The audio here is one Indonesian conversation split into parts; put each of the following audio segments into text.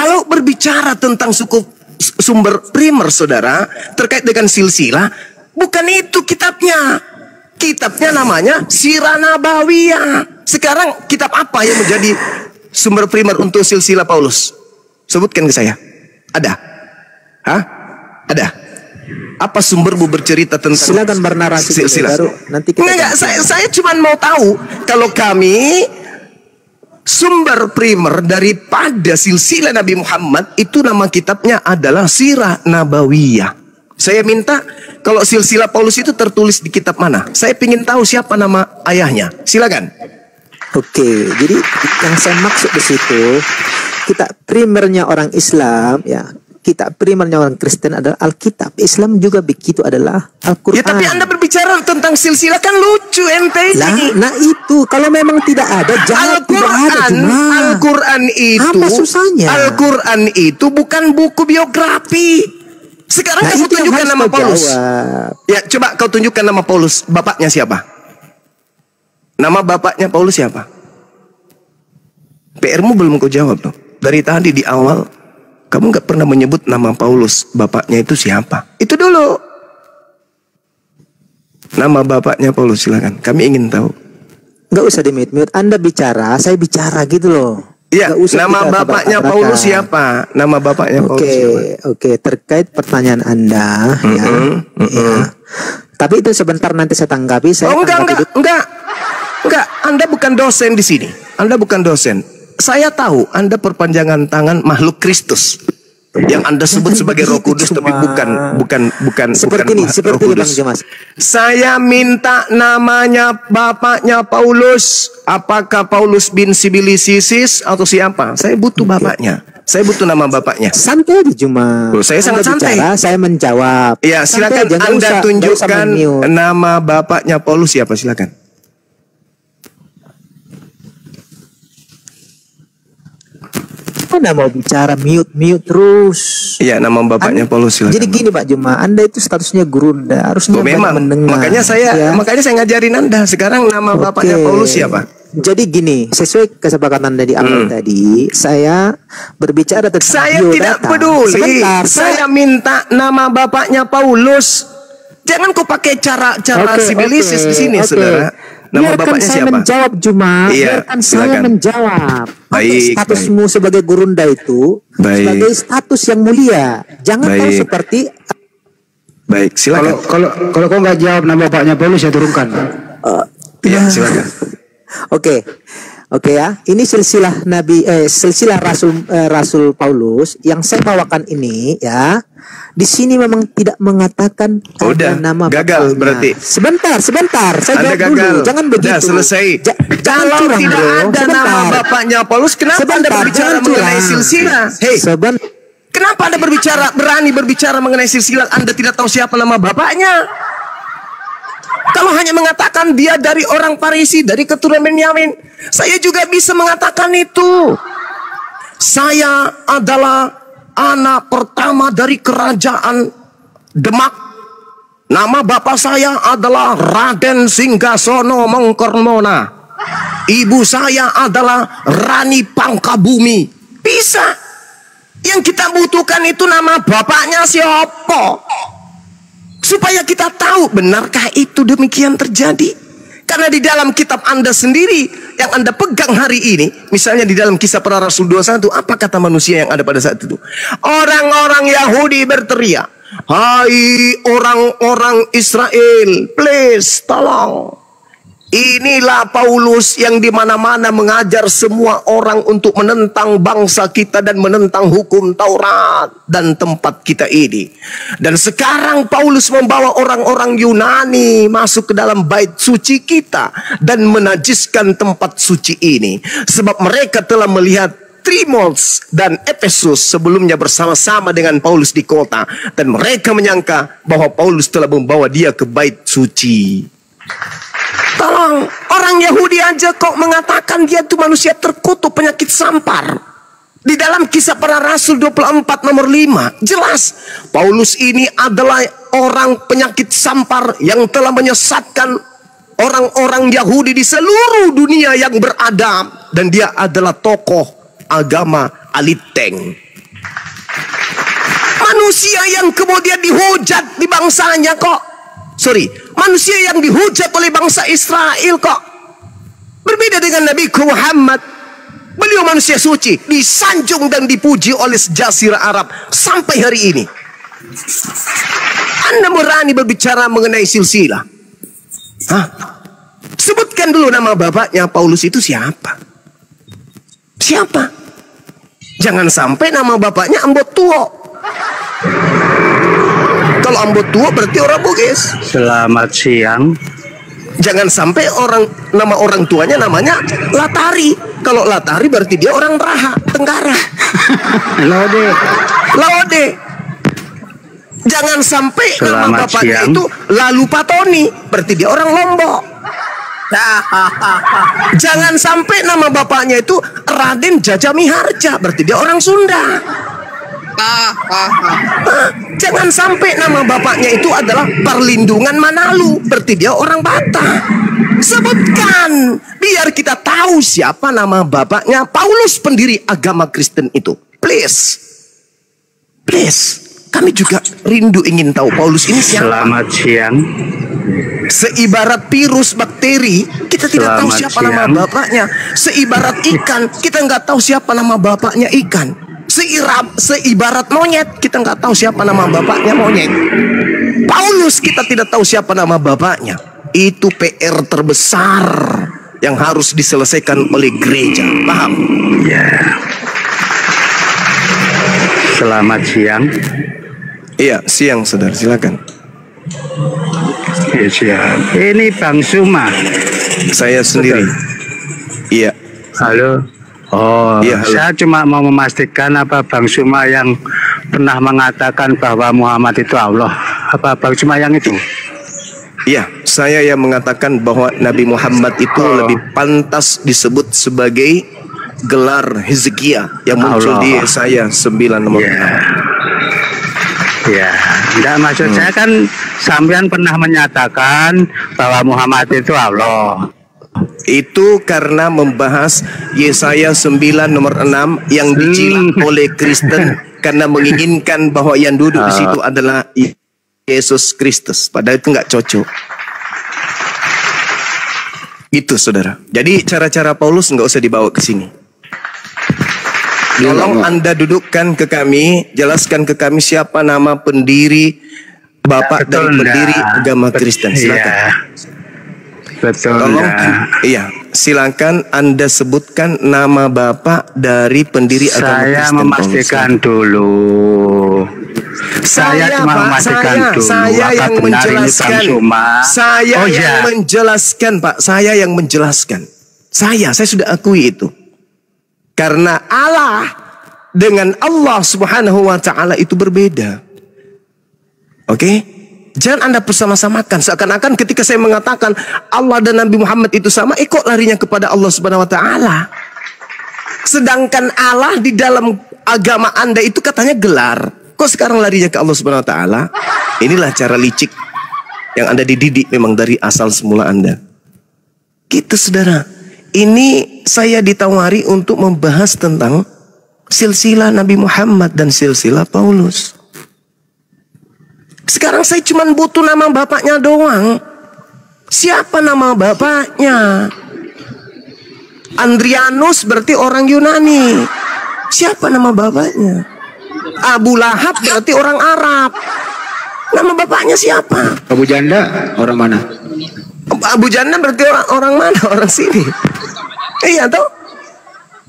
Kalau berbicara tentang sumber primer, saudara, terkait dengan silsilah, bukan itu kitabnya. Kitabnya namanya Sirah Nabawiyah. Sekarang kitab apa yang menjadi sumber primer untuk silsilah Paulus? Sebutkan ke saya. Ada? Hah? Ada? Apa sumbermu bercerita tentang silakan bernarasi silsilah? Baru nanti kita enggak, saya cuma mau tahu kalau kami sumber primer daripada silsilah Nabi Muhammad itu nama kitabnya adalah Sirah Nabawiyah. Saya minta kalau silsilah Paulus itu tertulis di kitab mana? Saya ingin tahu siapa nama ayahnya. Silakan. Oke, jadi yang saya maksud di situ, kitab primernya orang Islam, ya, kitab primernya orang Kristen adalah Alkitab. Islam juga begitu, adalah Al-Quran. Ya, tapi Anda berbicara tentang silsilah kan lucu ente ini. Nah itu kalau memang tidak ada, jangan tidak ada. Al-Quran itu, apa susahnya? Al-Quran itu bukan buku biografi. Sekarang kamu tunjukkan nama Paulus. Ya, coba kau tunjukkan nama Paulus. Bapaknya siapa? Nama bapaknya Paulus siapa? PR-mu belum kau jawab loh. Dari tadi di awal kamu nggak pernah menyebut nama Paulus. Bapaknya itu siapa? Itu dulu. Nama bapaknya Paulus, silakan. Kami ingin tahu. Nggak usah di-mute. Anda bicara, saya bicara gitu loh. Iya, nama bapaknya Paulus siapa? Nama bapaknya Paulus siapa? Oke, terkait pertanyaan Anda, ya. Tapi itu sebentar nanti saya tanggapi. Enggak, Anda bukan dosen di sini. Anda bukan dosen. Saya tahu Anda perpanjangan tangan makhluk Kristus yang Anda sebut sebagai Roh Kudus, tapi bukan seperti ini Bang Jemas. Saya minta namanya bapaknya Paulus. Apakah Paulus bin Sibilisisis atau siapa? Saya butuh bapaknya. Saya butuh nama bapaknya. Santai aja cuma. Saya sangat santai. Saya menjawab. Ya, silakan Anda tunjukkan nama bapaknya Paulus siapa, silakan. Anda mau bicara mute terus. Iya, nama bapaknya Paulus silakan. Jadi gini Pak Juma, Anda itu statusnya guru, harusnya memang mendengar. Makanya saya ngajarin Anda. Sekarang nama bapaknya Paulus siapa? Jadi gini, sesuai kesepakatan dari awal tadi, saya berbicara tentang saya tidak peduli. Sebentar, saya minta nama bapaknya Paulus. Jangan kau pakai cara sibilisis di sini, saudara. Nama bapaknya saya siapa? Menjawab Juma. Iya, biarkan saya menjawab. Statusmu sebagai gurunda itu sebagai status yang mulia. Jangan kau seperti. Baik, silakan. Kalau kau nggak jawab nama bapaknya Paulus, saya turunkan. Iya, silakan. Oke ya. Ini silsilah Rasul Paulus yang saya bawakan ini ya. Di sini memang tidak mengatakan ada nama gagal bapaknya. Berarti. Sebentar. Saya Anda jawab gagal. dulu. Jangan begitu. Sudah selesai. Kalau curang, tidak ada nama bapaknya Paulus, kenapa Anda berbicara mengenai silsilah? Hei. Kenapa Anda berani berbicara mengenai silsilah? Anda tidak tahu siapa nama bapaknya. Kalau hanya mengatakan dia dari orang Farisi, dari keturunan Benyamin, saya juga bisa mengatakan itu. Saya adalah anak pertama dari kerajaan Demak. Nama bapak saya adalah Raden Singgasono Mongkormona. Ibu saya adalah Rani Pangkabumi. Bisa. Yang kita butuhkan itu nama bapaknya siapa, supaya kita tahu benarkah itu demikian terjadi. Karena di dalam kitab Anda sendiri yang Anda pegang hari ini, misalnya di dalam Kisah Para Rasul 21, apa kata manusia yang ada pada saat itu? Orang-orang Yahudi berteriak, "Hai orang-orang Israel, please tolong. Inilah Paulus yang di mana-mana mengajar semua orang untuk menentang bangsa kita dan menentang hukum Taurat dan tempat kita ini. Dan sekarang Paulus membawa orang-orang Yunani masuk ke dalam bait suci kita dan menajiskan tempat suci ini. Sebab mereka telah melihat Trimos dan Efesus sebelumnya bersama-sama dengan Paulus di kota, dan mereka menyangka bahwa Paulus telah membawa dia ke bait suci." Tolong, orang Yahudi aja kok mengatakan dia itu manusia terkutuk penyakit sampar. Di dalam Kisah Para Rasul 24 nomor 5 jelas Paulus ini adalah orang penyakit sampar yang telah menyesatkan orang-orang Yahudi di seluruh dunia yang beradab, dan dia adalah tokoh agama Aliteng. Manusia yang kemudian dihujat di bangsanya kok. Sorry, manusia yang dihujat oleh bangsa Israel kok. Berbeda dengan Nabi Muhammad. Beliau manusia suci, disanjung dan dipuji oleh sejazirah Arab sampai hari ini. Anda berani berbicara mengenai silsilah? Hah? Sebutkan dulu nama bapaknya Paulus itu siapa? Siapa? Jangan sampai nama bapaknya Ambot Tuo. Kalau Ambot Tuo berarti orang Bugis. Selamat siang. Jangan sampai nama orang tuanya namanya Latari. Kalau Latari berarti dia orang Raha, Tenggara. Laode. Jangan sampai nama bapaknya itu Lalu Patoni, berarti dia orang Lombok. Jangan sampai nama bapaknya itu Raden Jajamiharja, berarti dia orang Sunda. Jangan sampai nama bapaknya itu adalah Perlindungan Manalu, berarti dia orang Batak. Sebutkan biar kita tahu siapa nama bapaknya Paulus, pendiri agama Kristen itu. Please. Kami juga rindu ingin tahu Paulus ini siapa. Selamat siang. Seibarat virus, bakteri, kita tidak tahu siapa nama bapaknya. Seibarat ikan, kita nggak tahu siapa nama bapaknya ikan. Seibarat monyet, kita nggak tahu siapa nama bapaknya monyet. Paulus kita tidak tahu siapa nama bapaknya. Itu PR terbesar yang harus diselesaikan oleh gereja. Paham? Ya. Selamat siang. Iya, siang saudara, silakan. Ya, siang. Ini Bang Suma. Saya sendiri. Iya. Halo. Oh, iya, halo. Saya cuma mau memastikan apa Bang Suma yang pernah mengatakan bahwa Muhammad itu Allah. Apa Bang Suma yang itu? Iya, saya yang mengatakan bahwa Nabi Muhammad itu lebih pantas disebut sebagai gelar Hizkia yang muncul di Yesaya 9 nomor 6. Ya, enggak, maksud saya kan sampean pernah menyatakan bahwa Muhammad itu Allah. Itu karena membahas Yesaya 9 nomor 6 yang dicilak oleh Kristen karena menginginkan bahwa yang duduk di situ adalah Yesus Kristus. Padahal itu nggak cocok. Itu saudara. Jadi cara-cara Paulus nggak usah dibawa ke sini. Tolong Anda dudukkan ke kami, jelaskan ke kami siapa nama pendiri, bapak dari pendiri agama Kristen. Silakan. Iya. Betul. Tolong, iya, silakan Anda sebutkan nama bapak dari pendiri agama Kristen. Saya memastikan dulu. Saya cuma memastikan dulu. Saya yang menjelaskan. Saya yang menjelaskan, Pak. Saya yang menjelaskan. Saya sudah akui itu. Karena Allah dengan Allah Subhanahu wa taala itu berbeda. Oke? Jangan Anda bersama-samakan seakan-akan ketika saya mengatakan Allah dan Nabi Muhammad itu sama, kok larinya kepada Allah Subhanahu wa taala. Sedangkan Allah di dalam agama Anda itu katanya gelar. Kok sekarang larinya ke Allah Subhanahu wa taala? Inilah cara licik yang Anda dididik memang dari asal semula Anda. Gitu saudara. Ini saya ditawari untuk membahas tentang silsilah Nabi Muhammad dan silsilah Paulus. Sekarang saya cuma butuh nama bapaknya doang. Siapa nama bapaknya? Andrianus berarti orang Yunani. Siapa nama bapaknya? Abu Lahab berarti orang Arab. Nama bapaknya siapa? Abu Janda orang mana? Abu Janda berarti orang mana? Orang sini. Iya toh?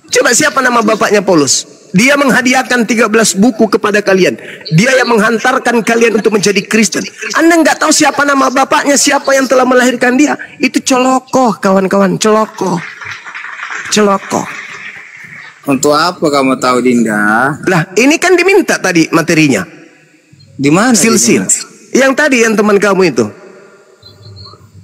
Coba siapa nama bapaknya Paulus? Dia menghadiahkan 13 buku kepada kalian. Dia yang menghantarkan kalian untuk menjadi Kristen. Anda nggak tahu siapa nama bapaknya, siapa yang telah melahirkan dia. Itu celokoh kawan-kawan, celokoh. Untuk apa kamu tahu, Dinda? Lah, ini kan diminta tadi materinya. Di mana? Silsil. Yang tadi yang teman kamu itu.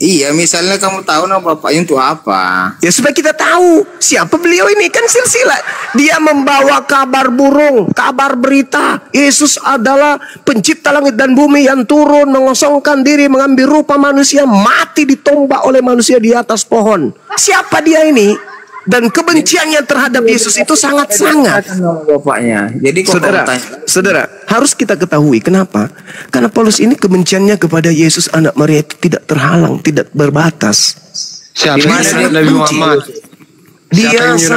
Iya, misalnya kamu tahu nama bapaknya untuk apa? Ya supaya kita tahu siapa beliau ini, kan silsilah. Dia membawa kabar burung, kabar berita. Yesus adalah pencipta langit dan bumi yang turun, mengosongkan diri, mengambil rupa manusia, mati ditombak oleh manusia di atas pohon. Siapa dia ini? Dan kebenciannya terhadap Yesus itu sangat-sangat. Bapaknya. Jadi saudara, harus kita ketahui kenapa? Karena Paulus ini kebenciannya kepada Yesus anak Maria itu tidak terhalang, tidak berbatas. Siapa yang nyurat Nabi Muhammad?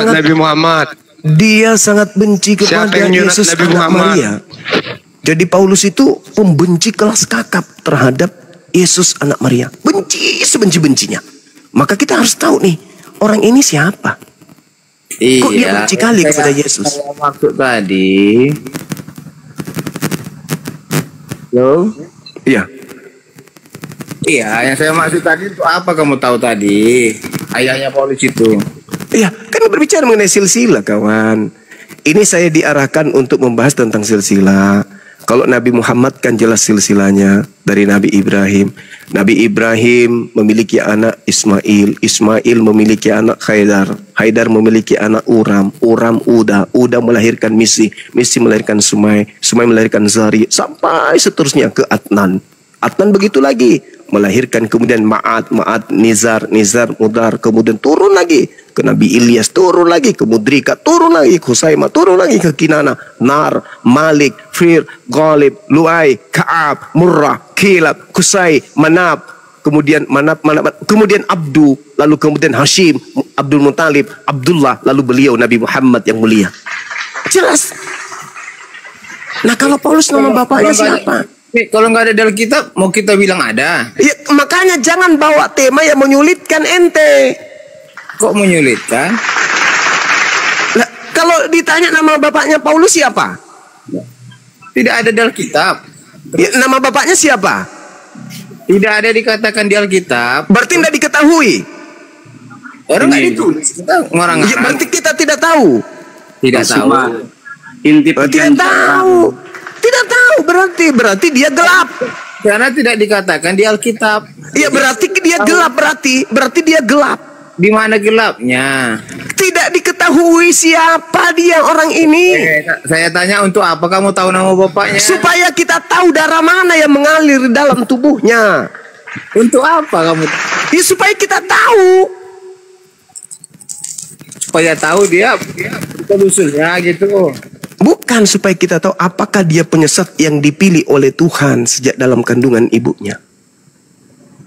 Nabi Muhammad? Dia sangat benci kepada Yesus anak Maria. Jadi Paulus itu pembenci kelas kakap terhadap Yesus anak Maria. Benci sebenci-bencinya. Maka kita harus tahu nih, orang ini siapa? Kok dia benci kali kepada Yesus? Maksud tadi. Iya. Iya, yang saya maksud tadi itu apa kamu tahu tadi? Ayahnya Paulus itu. Iya, kan berbicara mengenai silsilah, kawan. Ini saya diarahkan untuk membahas tentang silsilah. Kalau Nabi Muhammad kan jelas silsilahnya dari Nabi Ibrahim. Nabi Ibrahim memiliki anak Ismail. Ismail memiliki anak Haidar. Haidar memiliki anak Uram. Uram Uda. Uda melahirkan Misi. Misi melahirkan Sumai. Sumai melahirkan Zari. Sampai seterusnya ke Adnan. Adnan begitu lagi. Melahirkan kemudian Ma'ad. Ma'ad Nizar. Nizar Mudar. Kemudian turun lagi ke Nabi Ilyas, turun lagi ke Mudrika, turun lagi ke Husaimah, turun lagi ke Kinana, Nar, Malik, Fir, Ghalib, Luai, Ka'ab, Murrah, Kilab, Kusai, Manab, kemudian kemudian Abdu, lalu kemudian Hashim, Abdul Muttalib, Abdullah, lalu beliau Nabi Muhammad yang mulia. Jelas. Nah, kalau Paulus nama bapaknya siapa? Kalau nggak ada di Alkitab, mau kita bilang ada. Ya, makanya jangan bawa tema yang menyulitkan ente. Kok menyulitkan? Lah, kalau ditanya nama bapaknya Paulus siapa? Tidak ada di Alkitab. Ya, nama bapaknya siapa? Tidak ada dikatakan di Alkitab. Berarti tidak diketahui. Orang nggak ditulis. Kita ngarang-ngarang. Ya, berarti kita tidak tahu. Tidak tahu. Tidak tahu. Tidak tahu berarti dia gelap. Karena tidak dikatakan di Alkitab. Iya, berarti dia gelap, berarti dia gelap. Di mana gelapnya? Tidak diketahui siapa dia orang ini. Saya tanya untuk apa kamu tahu nama bapaknya? Supaya kita tahu darah mana yang mengalir dalam tubuhnya. Untuk apa kamu? Ya, supaya kita tahu. Supaya tahu dia usulnya gitu. Bukan supaya kita tahu apakah dia penyesat yang dipilih oleh Tuhan sejak dalam kandungan ibunya.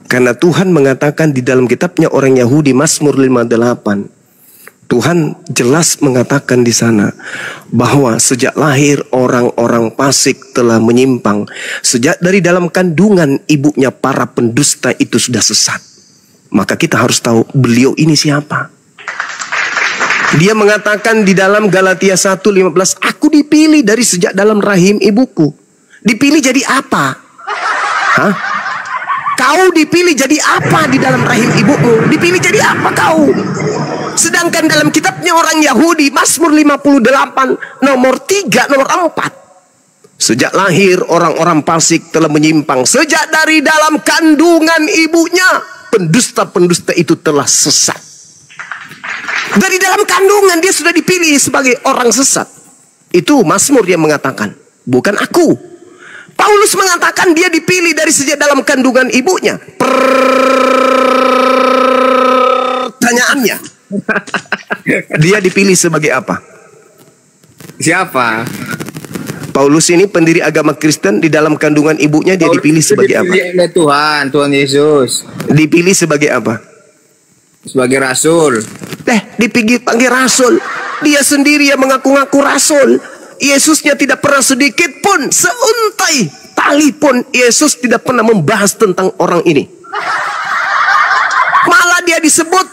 Karena Tuhan mengatakan di dalam kitabnya orang Yahudi Mazmur 58. Tuhan jelas mengatakan di sana bahwa sejak lahir orang-orang fasik telah menyimpang. Sejak dari dalam kandungan ibunya para pendusta itu sudah sesat. Maka kita harus tahu beliau ini siapa. Dia mengatakan di dalam Galatia 1:15, aku dipilih dari sejak dalam rahim ibuku. Dipilih jadi apa? Hah? Kau dipilih jadi apa di dalam rahim ibumu? Dipilih jadi apa kau? Sedangkan dalam kitabnya orang Yahudi, Mazmur 58, nomor 3, nomor 4. Sejak lahir orang-orang fasik telah menyimpang. Sejak dari dalam kandungan ibunya, pendusta-pendusta itu telah sesat. Dari dalam kandungan dia sudah dipilih sebagai orang sesat. Itu Mazmur yang mengatakan, bukan aku. Paulus mengatakan dia dipilih dari sejak dalam kandungan ibunya. Pertanyaannya, dia dipilih sebagai apa? Siapa? Paulus ini pendiri agama Kristen, di dalam kandungan ibunya dia dipilih sebagai apa? Dipilih oleh Tuhan Yesus. Dipilih sebagai apa? Sebagai rasul. Dipilih rasul. Dia sendiri yang mengaku-ngaku rasul. Yesusnya tidak pernah sedikit pun, seuntai tali pun Yesus tidak pernah membahas tentang orang ini. Malah dia disebut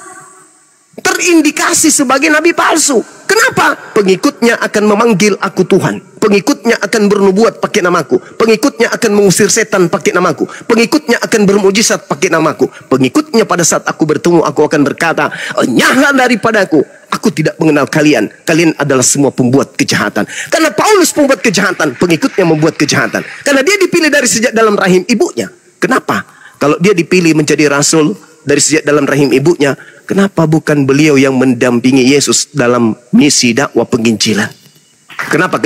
terindikasi sebagai nabi palsu. Kenapa? Pengikutnya akan memanggil aku Tuhan. Pengikutnya akan bernubuat pakai namaku. Pengikutnya akan mengusir setan pakai namaku. Pengikutnya akan bermujizat pakai namaku. Pengikutnya pada saat aku bertemu, aku akan berkata, enyahlah daripadaku. Aku tidak mengenal kalian. Kalian adalah semua pembuat kejahatan. Karena Paulus pembuat kejahatan, pengikutnya membuat kejahatan. Karena dia dipilih dari sejak dalam rahim ibunya. Kenapa? Kalau dia dipilih menjadi rasul dari sejak dalam rahim ibunya, kenapa bukan beliau yang mendampingi Yesus dalam misi dakwah penginjilan? Kenapa?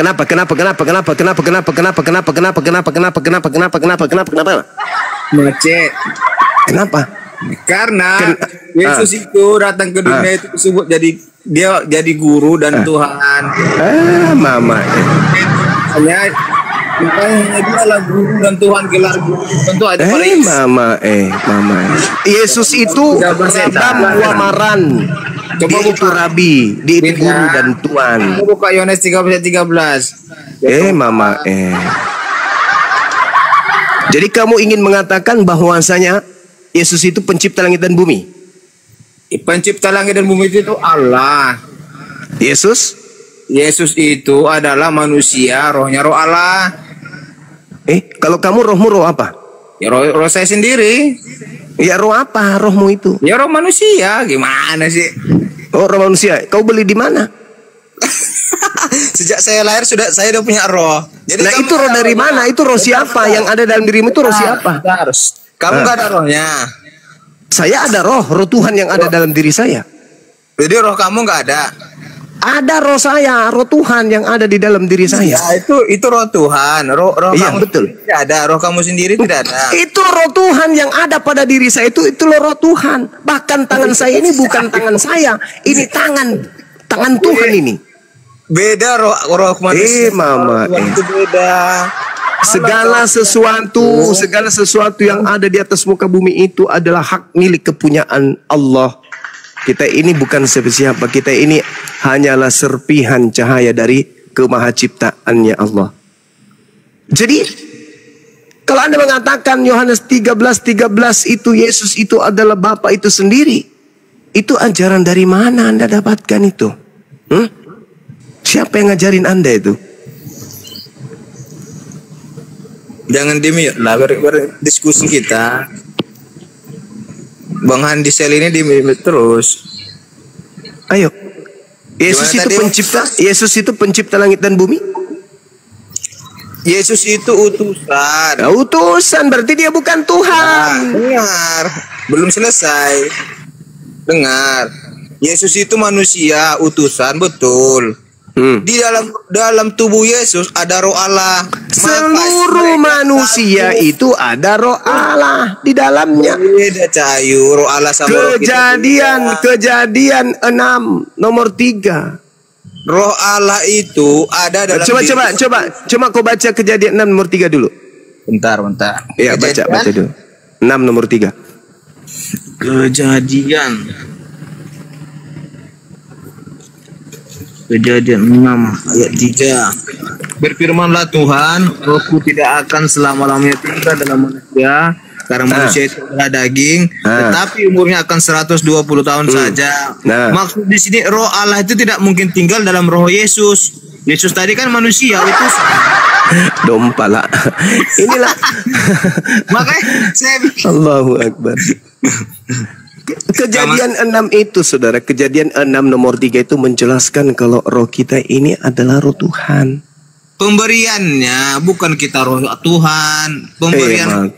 Macet. Kenapa? Karena Yesus itu datang ke dunia itu disebut jadi dia jadi guru dan Tuhan. Mama. Hanya dia adalah guru dan Tuhan, gelar guru tentu ada pada Yesus. Mama. Yesus itu wamaran. Coba dia itu rabi, dia itu guru dan Tuhan. Buka Yohanes 13:13. Mama. Jadi kamu ingin mengatakan bahwasanya Yesus itu pencipta langit dan bumi? Pencipta langit dan bumi itu Allah. Yesus itu adalah manusia, rohnya roh Allah. Kalau kamu rohmu roh apa? Ya roh saya sendiri. Ya roh apa rohmu itu? Ya roh manusia, gimana sih? Oh, roh manusia. Kau beli di mana? Sejak saya lahir saya udah punya roh. Jadi nah itu roh dari mana? Itu roh siapa? Yang ada dalam dirimu itu roh siapa? Kamu nggak ada rohnya. Saya ada roh Tuhan yang ada dalam diri saya. Jadi roh kamu nggak ada? Ada roh saya, roh Tuhan yang ada di dalam diri saya. Ya, itu roh Tuhan, roh iya, kamu betul. Tidak ada, roh kamu sendiri tidak ada. Itu roh Tuhan yang ada pada diri saya, itu roh Tuhan. Bahkan tangan saya ini bukan tangan saya, ini tangan Tuhan ini. Beda roh manusia. Mama. Itu beda. Segala sesuatu yang ada di atas muka bumi itu adalah hak milik kepunyaan Allah. Kita ini bukan siapa-siapa, kita ini hanyalah serpihan cahaya dari kemahaciptaannya Allah. Jadi kalau Anda mengatakan Yohanes 13:13 itu Yesus itu adalah Bapa itu sendiri, itu ajaran dari mana Anda dapatkan itu? Siapa yang ngajarin Anda itu? Jangan dimute lah berdiskusi kita. Bang Handi Sel ini dimute terus. Ayo. Yesus itu pencipta langit dan bumi? Yesus itu utusan. Utusan berarti dia bukan Tuhan. Dengar, belum selesai. Dengar. Yesus itu manusia, utusan, betul. Di dalam tubuh Yesus ada roh Allah. Seluruh manusia itu ada roh Allah di dalamnya. Beda cayu, roh Allah sama Kejadian 6 nomor 3. Roh Allah itu ada dalam Coba kau baca Kejadian 6 nomor 3 dulu. Bentar. Iya, baca dulu. 6 nomor 3. Kejadian 6 ayat 3. Berfirmanlah Tuhan, rohku tidak akan selama-lamanya tinggal dalam manusia, karena manusia itu adalah daging, tetapi umurnya akan 120 tahun saja. Maksud di sini roh Allah itu tidak mungkin tinggal dalam roh Yesus. Yesus tadi kan manusia, itu dompala. Inilah makanya saya Allahu Akbar. Kejadian 6 itu saudara, Kejadian 6 nomor 3 itu menjelaskan kalau roh kita ini adalah roh Tuhan. Pemberiannya bukan kita roh Tuhan, pemberian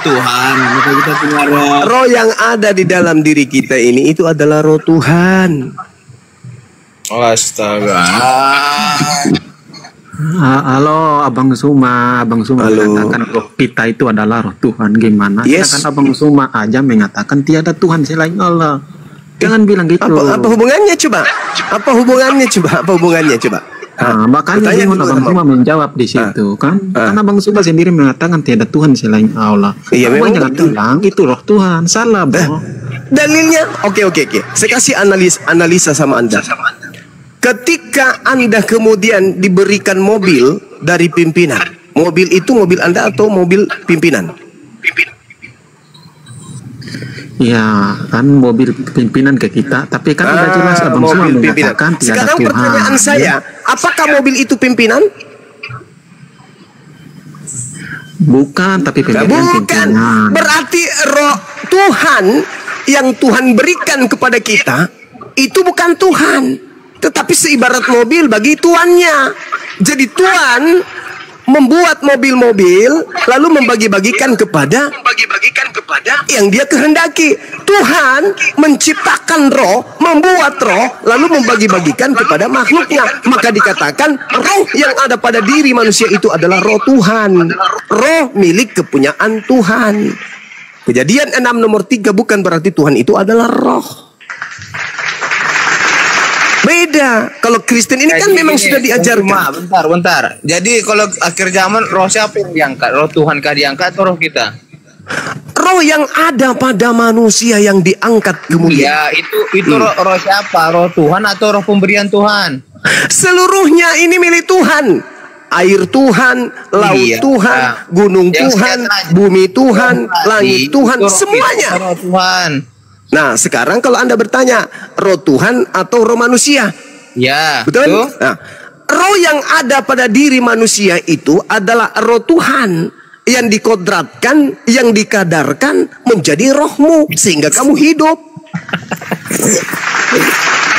Tuhan. Maka kita punya roh yang ada di dalam diri kita ini itu adalah roh Tuhan. Astaga. Halo Abang Suma mengatakan roh kita itu adalah roh Tuhan, gimana? Sedangkan Abang Suma aja mengatakan tiada Tuhan selain Allah. Jangan bilang gitu. Apa hubungannya coba? Apa hubungannya coba? Makanya Abang Suma menjawab di situ kan? Karena Abang Suma sendiri mengatakan tiada Tuhan selain Allah. Iya, memang jangan bilang itu roh Tuhan, salah bro. Dalilnya? Oke. Saya kasih analisa sama Anda. Ketika Anda kemudian diberikan mobil dari pimpinan, mobil itu mobil Anda atau mobil pimpinan? Ya, kan mobil pimpinan ke kita, tapi kan udah jelas Abang Suma mengatakan tiada Tuhan. Sekarang pertanyaan saya, apakah mobil itu pimpinan? Bukan, tapi pimpinan. Berarti roh Tuhan yang Tuhan berikan kepada kita itu bukan Tuhan, tetapi seibarat mobil bagi tuannya. Jadi Tuhan membuat mobil-mobil lalu membagi-bagikan kepada yang dia kehendaki. Tuhan menciptakan roh, membuat roh lalu membagi-bagikan kepada makhluknya. Maka dikatakan roh yang ada pada diri manusia itu adalah roh Tuhan, roh milik kepunyaan Tuhan. Kejadian 6 nomor 3 bukan berarti Tuhan itu adalah roh. Beda. Kalau Kristen ini kan memang sudah diajarkan. Bentar. Jadi kalau akhir zaman roh siapa yang diangkat? Roh Tuhan kah diangkat atau roh kita? Roh yang ada pada manusia yang diangkat kemudian. Ya, itu roh siapa? Roh Tuhan atau roh pemberian Tuhan? Seluruhnya ini milik Tuhan. Air Tuhan, laut Tuhan, gunung Tuhan, bumi Tuhan, langit Tuhan, semuanya. Roh Tuhan. Nah, sekarang kalau Anda bertanya, roh Tuhan atau roh manusia? Ya, betul? Nah, roh yang ada pada diri manusia itu adalah roh Tuhan yang dikodratkan, yang dikadarkan menjadi rohmu sehingga kamu hidup.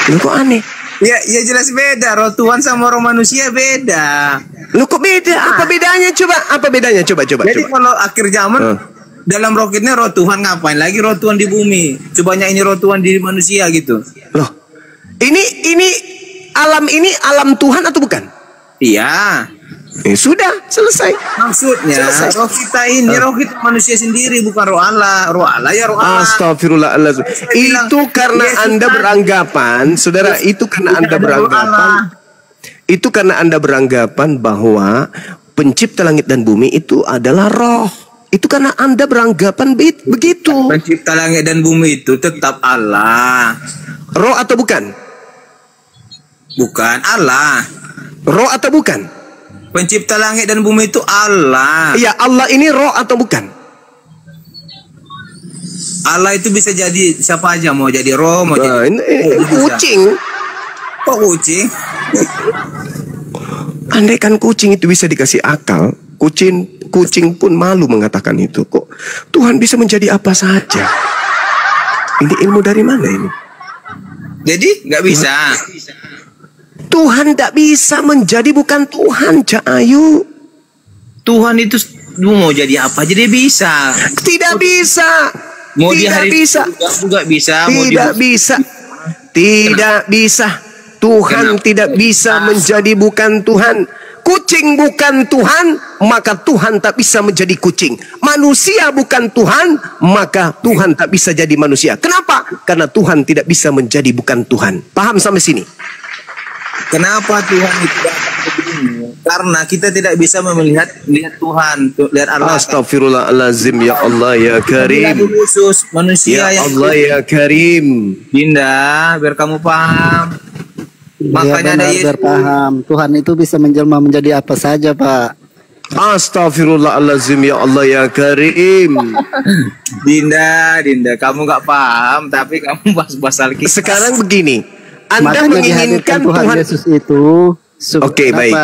Lu kok aneh? Ya jelas beda. Roh Tuhan sama roh manusia beda. Lu kok beda? Apa bedanya? Apa bedanya? Coba. Jadi kalau akhir zaman dalam roketnya roh Tuhan, ngapain lagi roh Tuhan di bumi? Cobanya ini roh Tuhan di manusia gitu. Loh, ini alam Tuhan atau bukan? Iya. Sudah selesai. Maksudnya roh kita ini roh kita manusia sendiri, bukan roh Allah. Roh Allah ya roh Allah. Astagfirullahaladzim. Itu karena Anda beranggapan, saudara, itu karena Anda beranggapan bahwa pencipta langit dan bumi itu adalah roh. Itu karena Anda beranggapan begitu. Pencipta langit dan bumi itu tetap Allah. Roh atau bukan? Bukan Allah. Roh atau bukan? Pencipta langit dan bumi itu Allah. Iya, Allah ini roh atau bukan? Allah itu bisa jadi siapa aja, mau jadi roh, mau jadi kucing. Kok kucing? Andai kan kucing itu bisa dikasih akal, kucing pun malu mengatakan itu. Kok Tuhan bisa menjadi apa saja? Ini ilmu dari mana ini? Jadi nggak bisa. Tuhan tidak bisa menjadi bukan Tuhan, Cak Ayu. Tuhan itu mau jadi apa jadi bisa. Tidak bisa. Mau tidak bisa. Juga bisa. Tidak bisa. Tuhan tidak bisa menjadi bukan Tuhan. Kucing bukan Tuhan, maka Tuhan tak bisa menjadi kucing. Manusia bukan Tuhan, maka Tuhan tak bisa jadi manusia. Kenapa? Karena Tuhan tidak bisa menjadi bukan Tuhan. Paham sampai sini? Kenapa Tuhan itu datang ke dunia? Karena kita tidak bisa melihat Tuhan, lihat Allah. Astagfirullahalazim, ya Allah ya Karim. Khusus manusia ya Allah ya Karim. Dinda, biar kamu paham. Makanya ada Yesus. Berpaham. Tuhan itu bisa menjelma menjadi apa saja, Pak. Astagfirullahalazim, ya Allah ya Karim. Dinda, kamu nggak paham, tapi kamu bahas Alkitab. Sekarang begini, Anda menginginkan Tuhan Yesus itu. Oke, baik.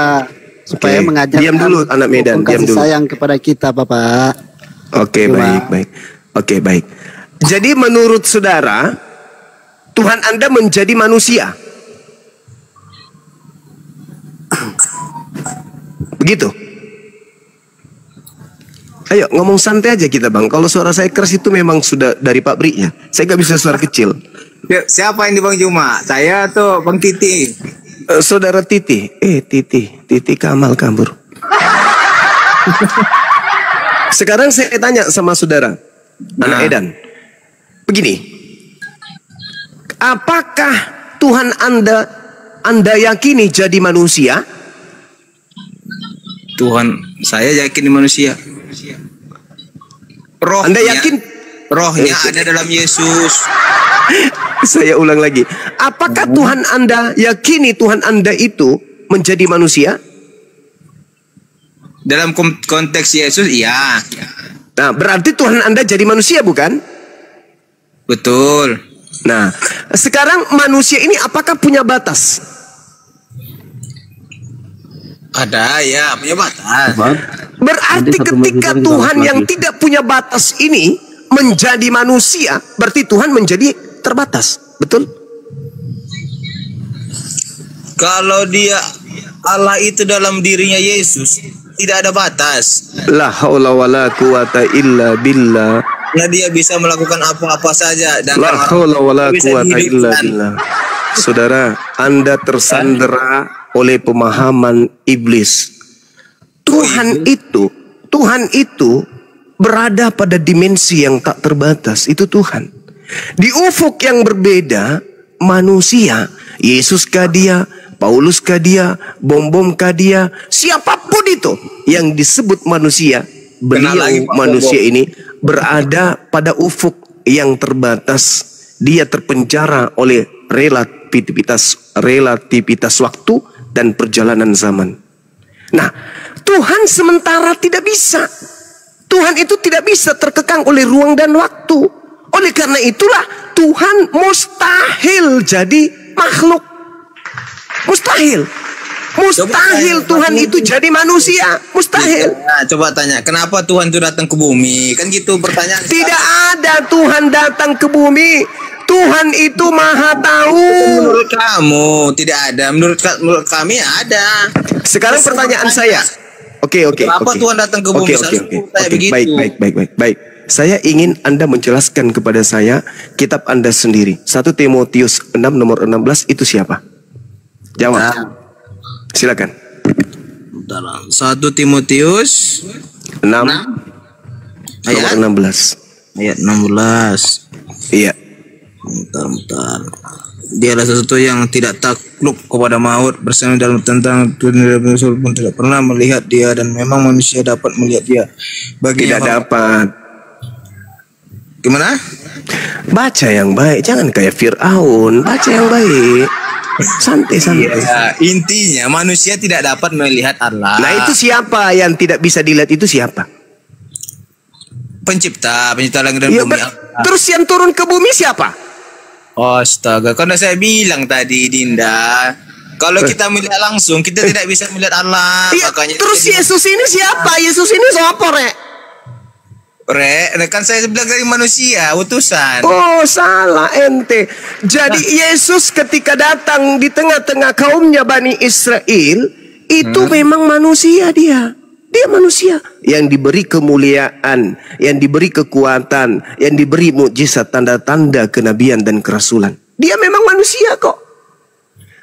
Supaya mengajarkan. Diam dulu, anak Medan. Diam dulu. Sayang kepada kita, Bapak. Oke, baik. Oke, baik. Jadi menurut saudara, Tuhan Anda menjadi manusia. Begitu. Ayo ngomong santai aja kita, Bang. Kalau suara saya keras itu memang sudah dari pabriknya. Saya nggak bisa suara kecil. Siapa yang di Bang Juma? Saya atau Bang Titi? Saudara Titi. Titi Kamal kabur. Sekarang saya tanya sama saudara Anak Edan. Begini. Apakah Tuhan Anda yakini jadi manusia? Tuhan saya yakin di manusia. Rohnya, Anda yakin? Rohnya ada dalam Yesus. Saya ulang lagi. Apakah Tuhan Anda yakini Tuhan Anda itu menjadi manusia? Dalam konteks Yesus, iya. Nah, berarti Tuhan Anda jadi manusia, bukan? Betul. Nah, sekarang manusia ini apakah punya batas? Ada, ya, punya batas. Berarti ketika Tuhan yang tidak punya batas ini menjadi manusia, berarti Tuhan menjadi terbatas. Betul? Kalau dia Allah itu dalam dirinya Yesus, tidak ada batas. La haula wala quwata illa billah. Nah, dia bisa melakukan apa-apa saja dan la haula wala quwata illa billah. Saudara, Anda tersandera oleh pemahaman iblis. Tuhan itu berada pada dimensi yang tak terbatas. Itu Tuhan. Di ufuk yang berbeda, manusia Yesus kah dia, Paulus kah dia, bom kah dia, siapapun itu yang disebut manusia, beliau manusia ini berada pada ufuk yang terbatas. Dia terpenjara oleh relativitas waktu dan perjalanan zaman. Nah, Tuhan sementara tidak bisa. Tuhan itu tidak bisa terkekang oleh ruang dan waktu. Oleh karena itulah Tuhan mustahil jadi makhluk. Mustahil. Mustahil Tuhan itu jadi manusia. Mustahil. Nah, coba tanya, kenapa Tuhan itu datang ke bumi? Kan gitu pertanyaan. Tidak ada Tuhan datang ke bumi. Tuhan itu maha tahu. Menurut kamu tidak ada. Menurut kami ada. Sekarang pertanyaan saya. Oke. Kenapa Tuhan datang ke bumi? Baik. Saya ingin Anda menjelaskan kepada saya kitab Anda sendiri. 1 Timotius 6 nomor 16 itu siapa? Jawab. Silakan. 1 Timotius 6 nomor 16. Ayat 16. Iya. Bentar. Dialah sesuatu yang tidak takluk kepada maut, bersama dalam tentang dunia pun tidak pernah melihat dia, dan memang manusia dapat melihat dia. Tidak dapat. Gimana? Baca yang baik, jangan kayak Fir'aun. Baca yang baik. Santai. Ya, intinya manusia tidak dapat melihat Allah. Nah, itu siapa yang tidak bisa dilihat itu siapa? Pencipta langit dan bumi. Terus yang turun ke bumi siapa? Astaga, kan saya bilang tadi, Dinda, kalau kita melihat langsung kita tidak bisa melihat Allah. Iya, makanya terus Yesus ini siapa? Yesus ini siapa, kan saya bilang dari manusia, utusan. Oh, salah ente. Jadi Yesus ketika datang di tengah-tengah kaumnya Bani Israel, itu memang manusia dia. Dia manusia yang diberi kemuliaan, yang diberi kekuatan, yang diberi mukjizat, tanda-tanda kenabian dan kerasulan. Dia memang manusia kok.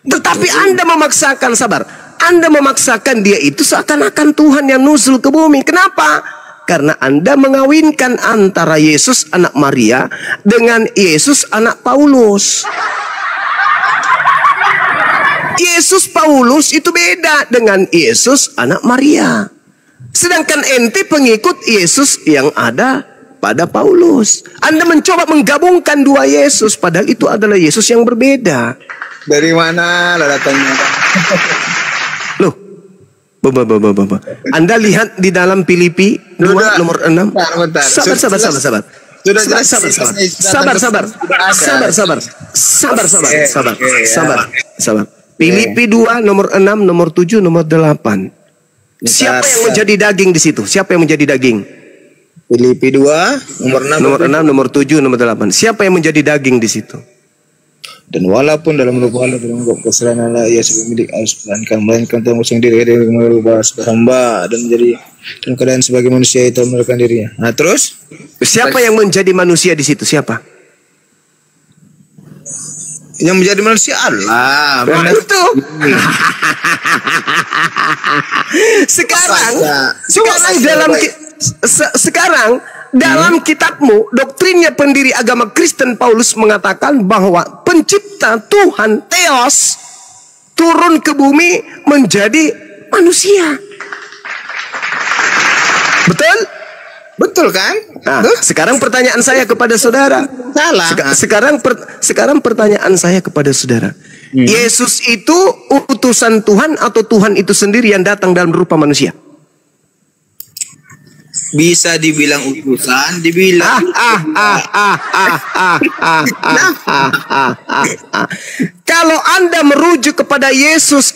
Tetapi Anda memaksakan, sabar, Anda memaksakan dia itu seakan-akan Tuhan yang nuzul ke bumi. Kenapa? Karena Anda mengawinkan antara Yesus anak Maria dengan Yesus anak Paulus. Yesus Paulus itu beda dengan Yesus anak Maria. Sedangkan ente pengikut Yesus yang ada pada Paulus. Anda mencoba menggabungkan dua Yesus, padahal itu adalah Yesus yang berbeda. Dari mana lah datangnya? Loh, Anda lihat di dalam Filipi 2 nomor 6. Sabar. Sabar. Filipi 2 nomor 6, nomor 7, nomor 8. Siapa yang menjadi daging di situ? Siapa yang menjadi daging? Filipi 2 nomor 6, nomor 7, nomor 8. Siapa yang menjadi daging di situ? Dan walaupun dalam rupa Allah dalam kesalahan Allah, ia sebagai milik harus melainkan Tuhan sendiri dari merubah sebagai hamba dan menjadi dalam keadaan sebagai manusia itu merupakan dirinya. Nah, terus siapa yang menjadi manusia di situ? Siapa? Yang menjadi manusia Allah. Nah, itu. Sekarang dalam kitabmu, doktrinnya pendiri agama Kristen Paulus mengatakan bahwa pencipta Tuhan Theos turun ke bumi menjadi manusia. Betul? Betul kan? Nah, sekarang pertanyaan saya kepada saudara. Salah. Sekarang pertanyaan saya kepada saudara. Yesus itu utusan Tuhan atau Tuhan itu sendiri yang datang dalam rupa manusia? Bisa dibilang utusan, dibilang Kalau Anda merujuk kepada Yesus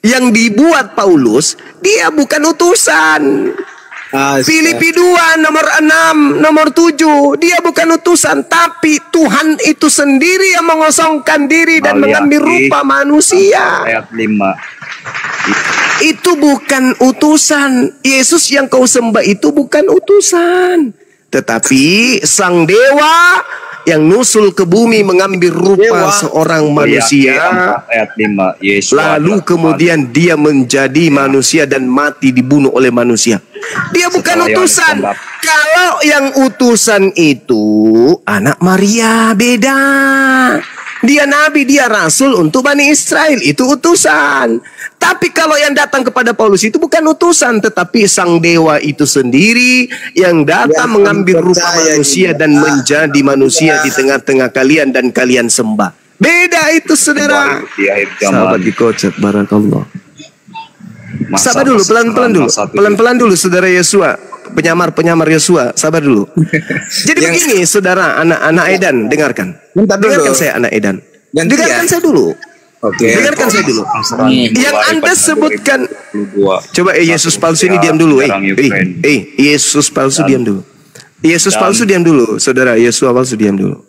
yang dibuat Paulus, dia bukan utusan. Filipi 2 nomor 6 nomor 7, dia bukan utusan, tapi Tuhan itu sendiri yang mengosongkan diri dan mengambil rupa manusia. Ayat 5. Itu bukan utusan. Yesus yang kau sembah itu bukan utusan, tetapi sang dewa yang nusul ke bumi mengambil rupa seorang manusia. Ayat 5. Yesus lalu kemudian dia menjadi manusia dan mati dibunuh oleh manusia. Dia bukan utusan. Kalau yang utusan itu anak Maria, beda. Dia nabi, dia rasul untuk Bani Israel, itu utusan. Tapi kalau yang datang kepada Paulus itu bukan utusan, tetapi sang dewa itu sendiri yang datang mengambil rupa manusia dan menjadi manusia di tengah-tengah kalian dan kalian sembah. Beda itu, saudara. Sahabat dikocok, barakallah. Sabar dulu, pelan-pelan dulu. Pelan-pelan dulu, saudara Yesua. Penyamar Yesua, sabar dulu. Jadi begini, saudara, anak Edan, dengarkan. Dengarkan saya, anak Edan. Dengarkan saya dulu. Dengarkan saya dulu. Yang Anda sebutkan, coba Yesus palsu ini diam dulu. Yesus palsu diam dulu. Yesus palsu diam dulu, saudara. Yesua palsu diam dulu.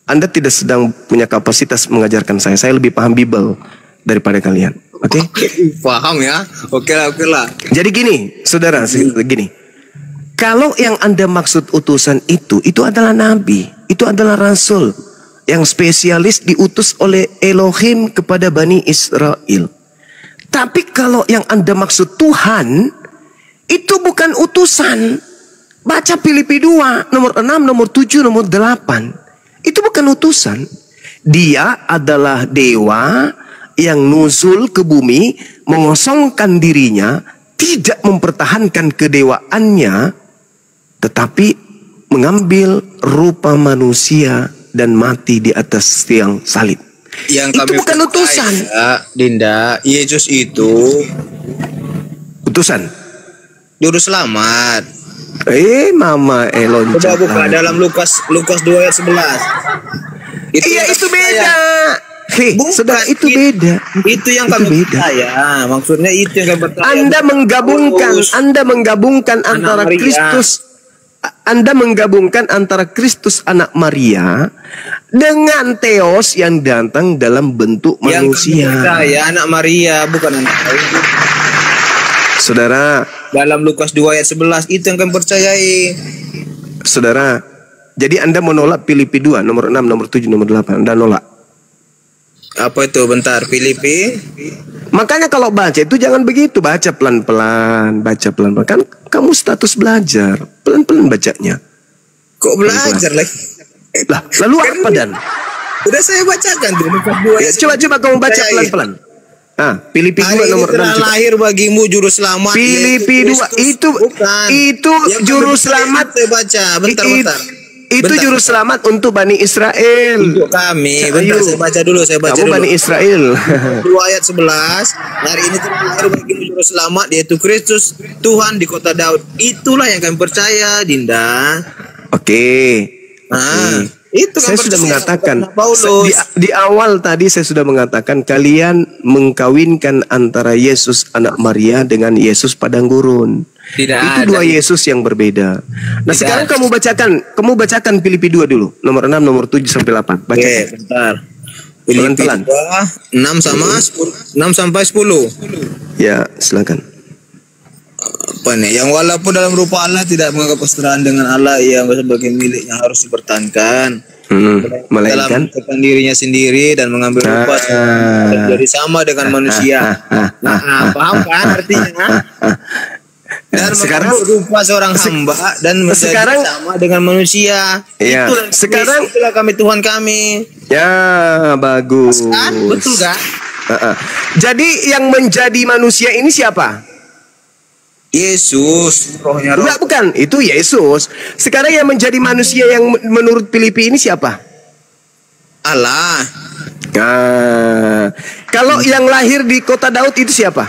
Anda tidak sedang punya kapasitas mengajarkan saya. Saya lebih paham Bible daripada kalian. Oke? Paham ya? Oke lah. Jadi gini, saudara, gini. Kalau yang Anda maksud utusan itu adalah nabi, itu adalah rasul yang spesialis diutus oleh Elohim kepada Bani Israel. Tapi kalau yang Anda maksud Tuhan, itu bukan utusan. Baca Filipi 2, nomor 6, nomor 7, nomor 8. Itu bukan utusan. Dia adalah dewa yang nuzul ke bumi, mengosongkan dirinya, tidak mempertahankan kedewaannya, tetapi mengambil rupa manusia dan mati di atas tiang salib. Yang itu bukan utusan. Dinda, Yesus itu utusan. Juru selamat. Mama Elon. Coba buka dalam Lukas 2 ayat 11. Itu beda. Saudara, itu beda. Itu yang kami percaya. Maksudnya itu yang kami percaya. Anda menggabungkan antara Kristus. Anda menggabungkan antara Kristus anak Maria dengan Theos yang datang dalam bentuk manusia. Ya, anak Maria bukan anak Maria. Saudara, dalam Lukas 2 ayat 11 itu yang kami percayai. Saudara, jadi Anda menolak Filipi 2 nomor 6, nomor 7, nomor 8. Anda nolak. Apa itu? Bentar, Filipi. Makanya kalau baca itu jangan begitu, baca pelan-pelan, Kan kamu status belajar, pelan-pelan bacanya. Kok belajar lagi? Lah, lalu apa dan? Udah saya bacakan tuh. Coba kamu baca pelan-pelan. Filipi 2 nomor 6. Lahir bagimu juru selamat. Filipi 2 itu juru selamat. Saya baca, bentar. Itu juru selamat untuk Bani Israel. Untuk kami. Bentar, saya baca dulu. Kamu dulu. Bani Israel. 2 ayat 11. Hari ini terlahir bagimu juru selamat, yaitu Kristus Tuhan di kota Daud. Itulah yang kami percaya, Dinda. Oke. Itu saya sudah mengatakan di awal tadi saya sudah mengatakan kalian mengkawinkan antara Yesus anak Maria dengan Yesus padang gurun. Itu dua Yesus yang berbeda. Nah, sekarang kamu bacakan Filipi 2 dulu, nomor 6, nomor 7 sampai 8. Baca. Bentar. Filipi 2 6 sampai 10. Ya, silakan. Apa nih? Yang walaupun dalam rupa Allah tidak menganggap kesetaraan dengan Allah yang sebagai milik yang harus dipertahankan. Melainkan dalam dirinya sendiri dan mengambil rupa jadi sama dengan manusia. Paham kan artinya? Dan sekarang rupa seorang hamba dan menjadi sama dengan manusia. Ya, itulah kami Tuhan kami. Ya, bagus. Betul kan? Jadi yang menjadi manusia ini siapa? Yesus. Bukan, itu Yesus. Sekarang yang menjadi manusia yang menurut Filipi ini siapa? Allah. Kalau yang lahir di kota Daud itu siapa?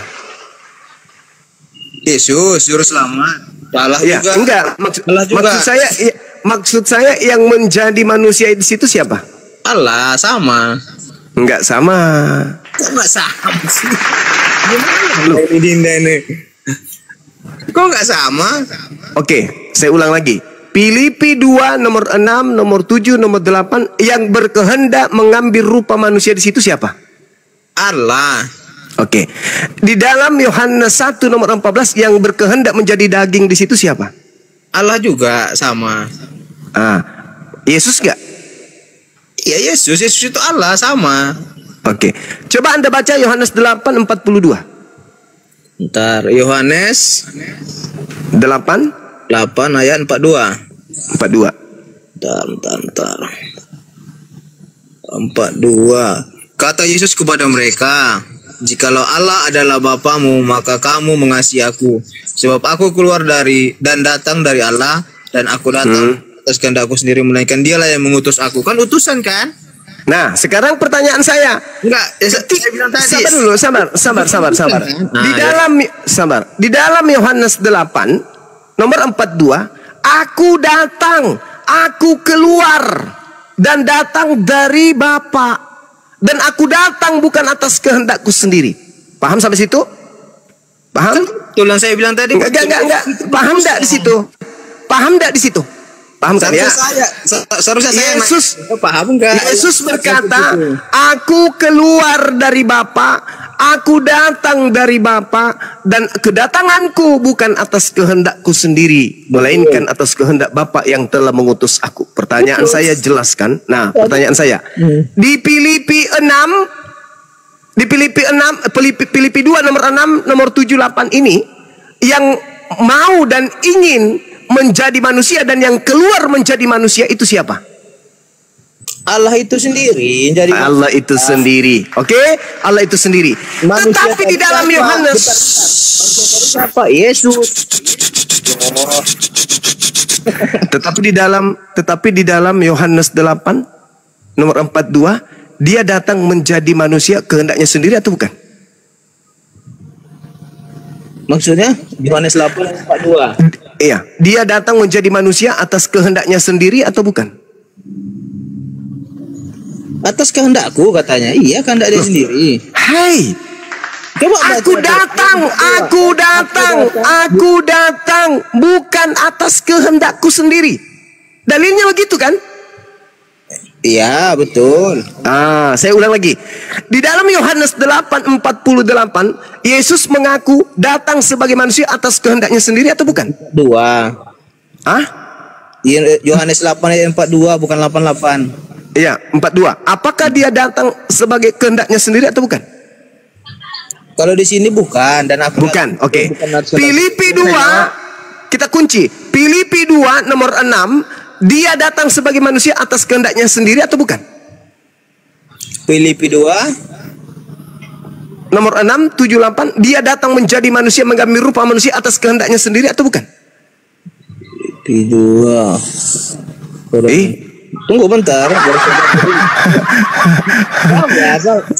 Yesus, juru selamat. Allah ya, juga. Enggak, maksud saya yang menjadi manusia di situ siapa? Allah, sama. Enggak sama. Kok enggak sama sih? Gimana ini Dinda ini? Kok nggak sama? Oke, saya ulang lagi. Filipi 2 nomor 6, nomor 7, nomor 8 yang berkehendak mengambil rupa manusia di situ siapa? Allah. Oke. Di dalam Yohanes 1 nomor 14 yang berkehendak menjadi daging di situ siapa? Allah juga sama. Yesus enggak? Iya, Yesus itu Allah sama. Oke. Coba Anda baca Yohanes 8:42. Bentar, Yohanes 8 ayat 42. Bentar. Bentar. 42. Kata Yesus kepada mereka, "Jikalau Allah adalah Bapamu, maka kamu mengasihi aku. Sebab aku keluar dari dan datang dari Allah, dan aku datang atas kehendakku sendiri, melainkan Dialah yang mengutus aku." Kan utusan kan? Nah, sekarang pertanyaan saya. Enggak, saya bilang tadi. Sabar dulu, sabar. Di dalam Yohanes 8 nomor 42, aku datang, aku keluar dan datang dari Bapa. Dan aku datang bukan atas kehendakku sendiri. Paham sampai situ? Paham? Betul yang saya bilang tadi. Enggak. Paham enggak di situ? Paham enggak di situ? Paham kan ya? Seharusnya saya paham enggak? Yesus berkata, aku keluar dari Bapa, aku datang dari Bapa, dan kedatanganku bukan atas kehendakku sendiri, melainkan atas kehendak Bapa yang telah mengutus aku. Pertanyaan saya jelaskan. Nah, pertanyaan saya. Di Filipi 2 nomor 6 nomor 78 ini, yang mau dan ingin menjadi manusia dan yang keluar menjadi manusia itu siapa? Allah itu sendiri. Allah itu sendiri. Oke? Allah itu sendiri. Manusia tetapi di dalam Yohanes siapa? Yesus. Tetapi di dalam Yohanes 8 nomor 42, dia datang menjadi manusia kehendaknya sendiri atau bukan? Maksudnya Yohanes 8:42. Iya, dia datang menjadi manusia atas kehendaknya sendiri atau bukan? Atas kehendakku katanya. Iya, kehendak dia sendiri. Hai. Aku datang bukan atas kehendakku sendiri. Dalilnya begitu kan? Iya, betul. Saya ulang lagi. Di dalam Yohanes 8:48, Yesus mengaku datang sebagai manusia atas kehendaknya sendiri atau bukan? 2. Yohanes 8 ayat 42, bukan 88. Iya, 42. Apakah dia datang sebagai kehendaknya sendiri atau bukan? Kalau di sini bukan, dan aku bukan. Oke. Filipi 2, kita kunci. Filipi 2 nomor 6, dia datang sebagai manusia atas kehendaknya sendiri atau bukan? Filipi 2 nomor 6, 78, dia datang menjadi manusia, mengambil rupa manusia atas kehendaknya sendiri atau bukan? Filipi 2. Tunggu bentar.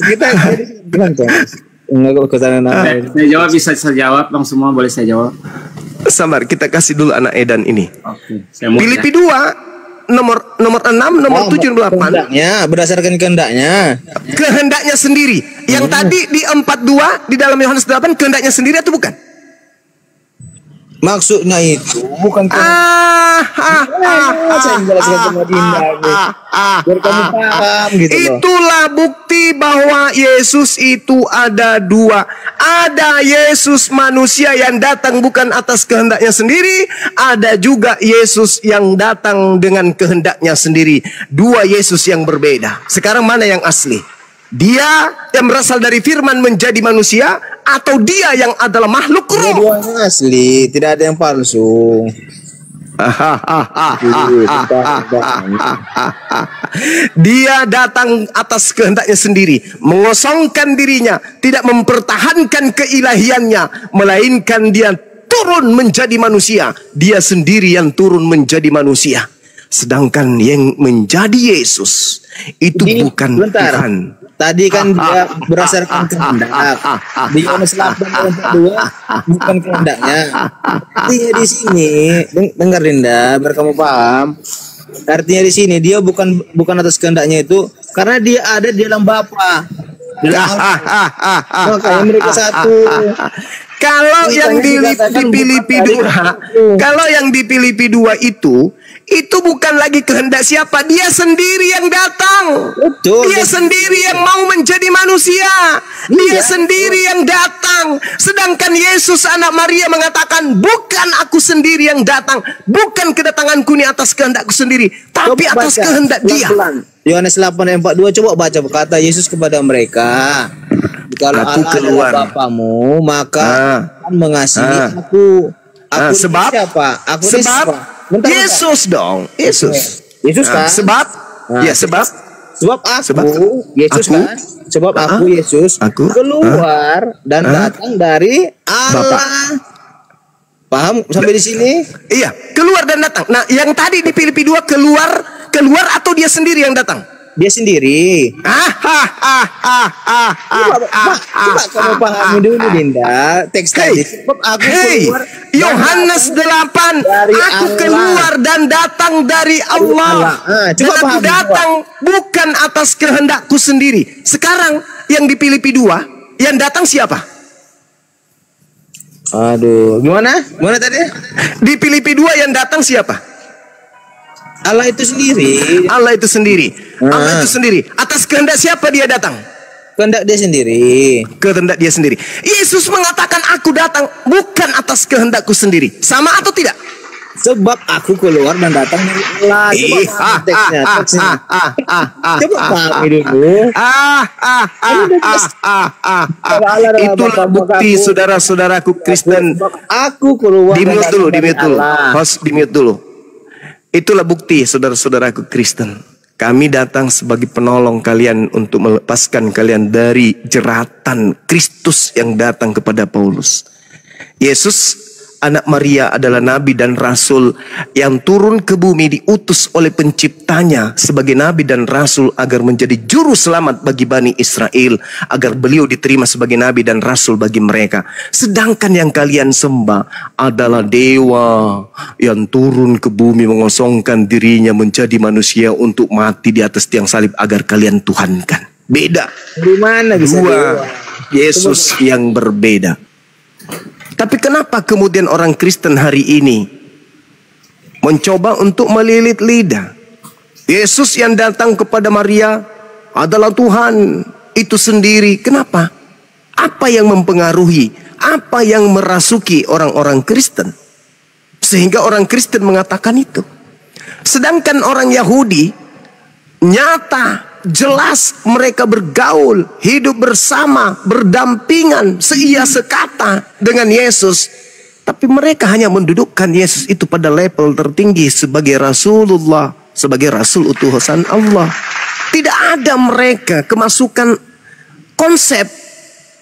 Kita saya jawab, bisa saya jawab bang, semua boleh saya jawab. Sabar, kita kasih dulu anak Edan ini. Oke. Filipi 2 nomor 6 nomor 78. Kehendaknya, berdasarkan kehendaknya. Kehendaknya sendiri. Yang tadi di 42 di dalam Yohanes 8 kehendaknya sendiri atau bukan? Maksudnya itu bukan itulah bukti bahwa Yesus itu ada dua. Ada Yesus manusia yang datang bukan atas kehendaknya sendiri, ada juga Yesus yang datang dengan kehendaknya sendiri. Dua Yesus yang berbeda. Sekarang mana yang asli? Dia yang berasal dari firman menjadi manusia, atau dia yang adalah makhluk roh? Dua-duanya asli, tidak ada yang palsu. Dia datang atas kehendaknya sendiri, mengosongkan dirinya, tidak mempertahankan keilahiannya, melainkan dia turun menjadi manusia. Dia sendiri yang turun menjadi manusia. Sedangkan yang menjadi Yesus itu bukan Tuhan. Tadi kan dia berdasarkan kehendak. Di Yohanes 8:42 bukan kehendaknya. Artinya di sini, dengar Dinda, biar kamu paham. Artinya di sini dia bukan atas kehendaknya itu, karena dia ada di dalam Bapa. Makanya mereka satu. Kalau yang di Filipi 2, kalau yang di Filipi 2 itu bukan lagi kehendak siapa, dia sendiri yang datang. Betul. Dia sendiri yang mau menjadi manusia. Dia sendiri yang datang. Sedangkan Yesus anak Maria mengatakan, bukan aku sendiri yang datang, bukan kedatanganku ini atas kehendakku sendiri, tapi coba atas baca, kehendak dia. Yohanes 8:42, coba baca, kata Yesus kepada mereka, kalau aku Allah keluar adalah Bapamu, maka akan mengasihi aku. Aku sebab siapa? Aku sebab bentar, Yesus dong. Yesus kan? sebab ya sebab Sebab Yesus kan? Sebab Yesus keluar dan datang dari Allah. Paham sampai di sini? Iya, keluar dan datang. Nah, yang tadi di Filipi 2 keluar atau dia sendiri yang datang? Dia sendiri. Coba kamu pahami dulu, Dinda. Teks tadi. Sebab aku keluar. Yohanes 8. Aku keluar dan datang dari Allah. Dan aku datang bukan atas kehendakku sendiri. Sekarang yang di Filipi 2, yang datang siapa? Aduh, gimana tadi? Di Filipi 2 yang datang siapa? Allah itu sendiri. Allah itu sendiri. Allah itu sendiri. Atas kehendak siapa dia datang? Kehendak dia sendiri. Kehendak dia sendiri. Yesus mengatakan aku datang bukan atas kehendakku sendiri. Sama atau tidak? Sebab aku keluar dan datang dari Allah. Coba pahami dulu. Itulah bukti saudara-saudaraku Kristen. Aku keluar. Di-mute dulu. Host di-mute dulu. Itulah bukti saudara-saudaraku Kristen. Kami datang sebagai penolong kalian untuk melepaskan kalian dari jeratan Kristus yang datang kepada Paulus. Yesus anak Maria adalah nabi dan rasul yang turun ke bumi, diutus oleh penciptanya sebagai nabi dan rasul agar menjadi juru selamat bagi Bani Israel, agar beliau diterima sebagai nabi dan rasul bagi mereka. Sedangkan yang kalian sembah adalah dewa yang turun ke bumi mengosongkan dirinya menjadi manusia untuk mati di atas tiang salib agar kalian tuhankan. Beda. Di mana bisa dua Yesus yang berbeda. Tapi kenapa kemudian orang Kristen hari ini mencoba untuk melilit lidah? Yesus yang datang kepada Maria adalah Tuhan itu sendiri. Kenapa? Apa yang mempengaruhi? Apa yang merasuki orang-orang Kristen? Sehingga orang Kristen mengatakan itu. Sedangkan orang Yahudi nyata, jelas mereka bergaul, hidup bersama, berdampingan, seia sekata dengan Yesus. Tapi mereka hanya mendudukkan Yesus itu pada level tertinggi sebagai Rasulullah, sebagai Rasul utusan Allah. Tidak ada mereka kemasukan konsep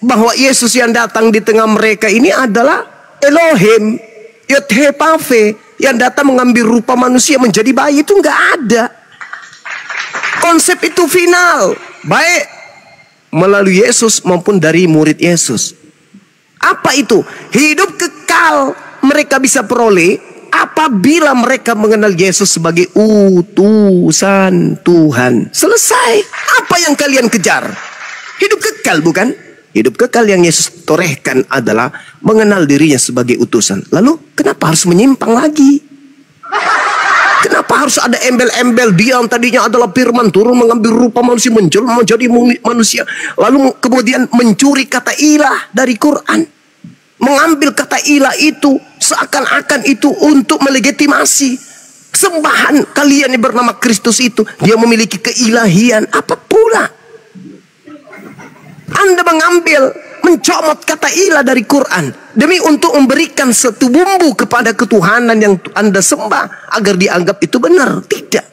bahwa Yesus yang datang di tengah mereka ini adalah Elohim, Yod-He-Vav-He, yang datang mengambil rupa manusia menjadi bayi. Itu nggak ada. Konsep itu final, baik melalui Yesus maupun dari murid Yesus. Apa itu? Hidup kekal mereka bisa peroleh apabila mereka mengenal Yesus sebagai utusan Tuhan. Selesai. Apa yang kalian kejar? Hidup kekal, bukan? Hidup kekal yang Yesus torehkan adalah mengenal dirinya sebagai utusan. Lalu kenapa harus menyimpang lagi? Kenapa harus ada embel-embel dia yang tadinya adalah firman turun mengambil rupa manusia menjelma menjadi manusia, lalu kemudian mencuri kata ilah dari Quran, mengambil kata ilah itu seakan-akan itu untuk melegitimasi sembahan kalian yang bernama Kristus itu. Dia memiliki keilahian. Apa pula Anda mencomot kata ilah dari Quran demi untuk memberikan satu bumbu kepada ketuhanan yang Anda sembah agar dianggap itu benar? Tidak.